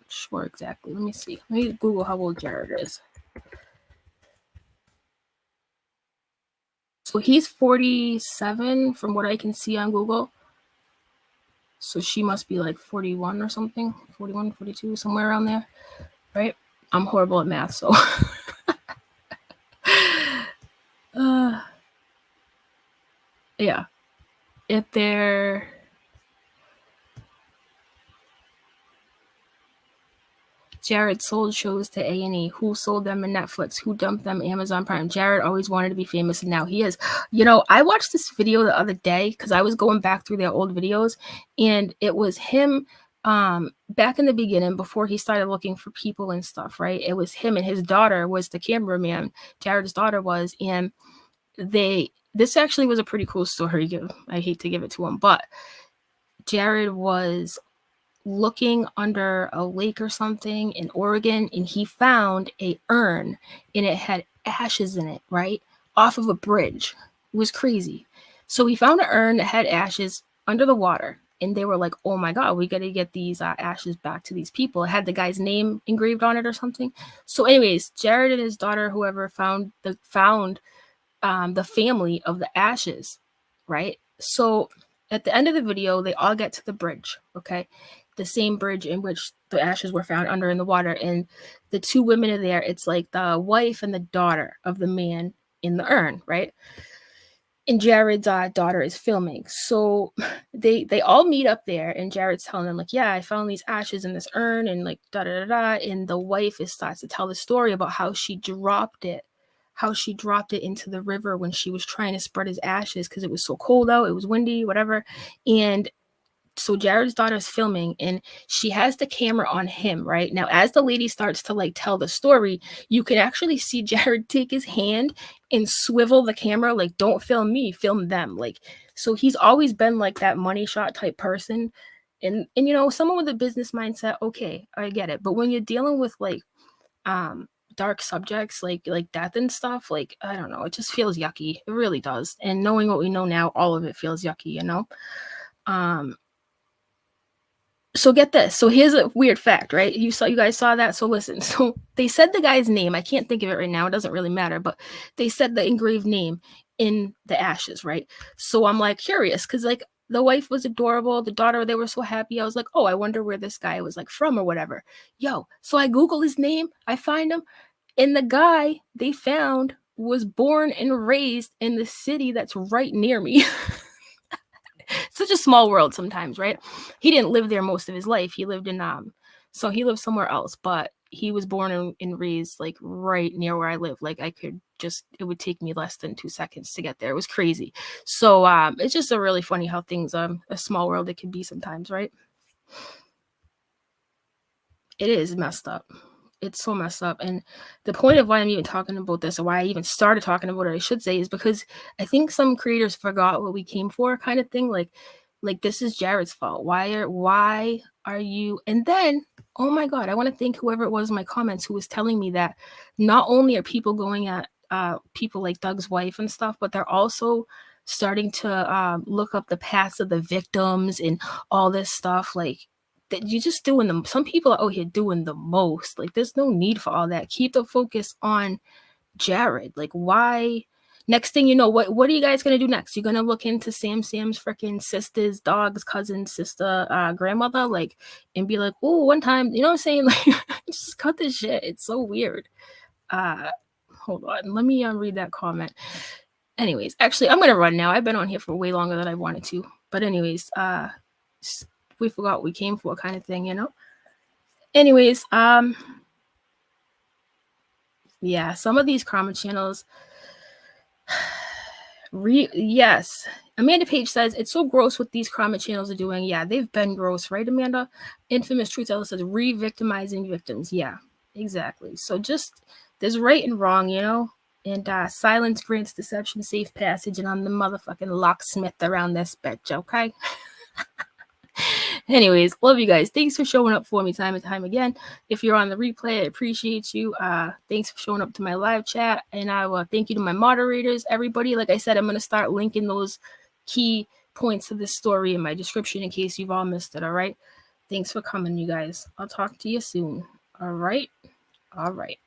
sure exactly. Let me see. Let me Google how old Jared is. So he's 47 from what I can see on Google. So she must be like 41 or something. 41, 42, somewhere around there. Right? I'm horrible at math, so. Yeah. If they're Jared sold shows to A&E. Who sold them in Netflix? Who dumped them Amazon Prime? Jared always wanted to be famous, and now he is. You know, I watched this video the other day because I was going back through their old videos, and it was him back in the beginning before he started looking for people and stuff, right? It was him and his daughter was the cameraman. Jared's daughter was, and this actually was a pretty cool story. I hate to give it to him, but Jared was looking under a lake or something in Oregon, and he found a urn, and it had ashes in it, right? Off of a bridge. It was crazy. So he found an urn that had ashes under the water, and they were like, oh my God, we got to get these ashes back to these people. It had the guy's name engraved on it or something. So anyways, Jared and his daughter, whoever, found the family of the ashes, right? So at the end of the video, they all get to the bridge, okay? The same bridge in which the ashes were found under in the water. And the two women are there. It's like the wife and the daughter of the man in the urn, right? And Jared's daughter is filming. So they all meet up there, and Jared's telling them, like, yeah, I found these ashes in this urn, and like da-da-da-da. And the wife starts to tell the story about how she dropped it into the river when she was trying to spread his ashes because it was so cold out, it was windy, whatever. And so Jared's daughter's filming, and she has the camera on him, right? Now, as the lady starts to like tell the story, you can actually see Jared take his hand and swivel the camera, like, don't film me, film them. Like, so he's always been like that money shot type person. And you know, someone with a business mindset, okay, I get it. But when you're dealing with like dark subjects like death and stuff, like, I don't know, it just feels yucky. It really does. And knowing what we know now, all of it feels yucky, you know? So get this. So here's a weird fact, right? You guys saw that. So listen. So they said the guy's name. I can't think of it right now. It doesn't really matter, but they said the engraved name in the ashes, right? So I'm like curious because like the wife was adorable. The daughter, they were so happy. I was like, oh, I wonder where this guy was like from or whatever. Yo, so I Google his name. I find him. And the guy they found was born and raised in the city that's right near me. Such a small world sometimes, right? He didn't live there most of his life. He lived in so he lived somewhere else, but he was born and raised like right near where I live. Like it would take me less than 2 seconds to get there. It was crazy. So it's just a really funny how things a small world it can be sometimes, right? It is messed up. It's so messed up. And the point of why I'm even talking about this, or why I even started talking about it, I should say, is because I think some creators forgot what we came for, kind of thing. Like this is Jared's fault. Why are you? And then, oh my God, I want to thank whoever it was in my comments who was telling me that not only are people going at people like Doug's wife and stuff, but they're also starting to look up the past of the victims and all this stuff. Like, that you're just doing them. Some people are out here doing the most. Like, there's no need for all that. Keep the focus on Jared. Like, why? Next thing you know, what are you guys gonna do next? You're gonna look into Sam's freaking sister's dog's cousin's sister, grandmother, like, and be like, oh, one time, you know what I'm saying? Like, just cut this shit. It's so weird. Hold on, let me read that comment. Anyways, actually, I'm gonna run now. I've been on here for way longer than I wanted to. But anyways, we forgot what we came for, kind of thing, you know? Anyways, yeah, some of these comment channels, yes. Amanda Page says, it's so gross what these comment channels are doing. Yeah, they've been gross, right, Amanda? Infamous Truth Teller says, re-victimizing victims. Yeah, exactly. So just, there's right and wrong, you know? And silence grants deception safe passage, and I'm the motherfucking locksmith around this bitch, okay? Anyways, love you guys. Thanks for showing up for me time and time again. If you're on the replay, I appreciate you. Thanks for showing up to my live chat. And I will thank you to my moderators, everybody. Like I said, I'm going to start linking those key points of this story in my description in case you've all missed it, all right? Thanks for coming, you guys. I'll talk to you soon. All right? All right.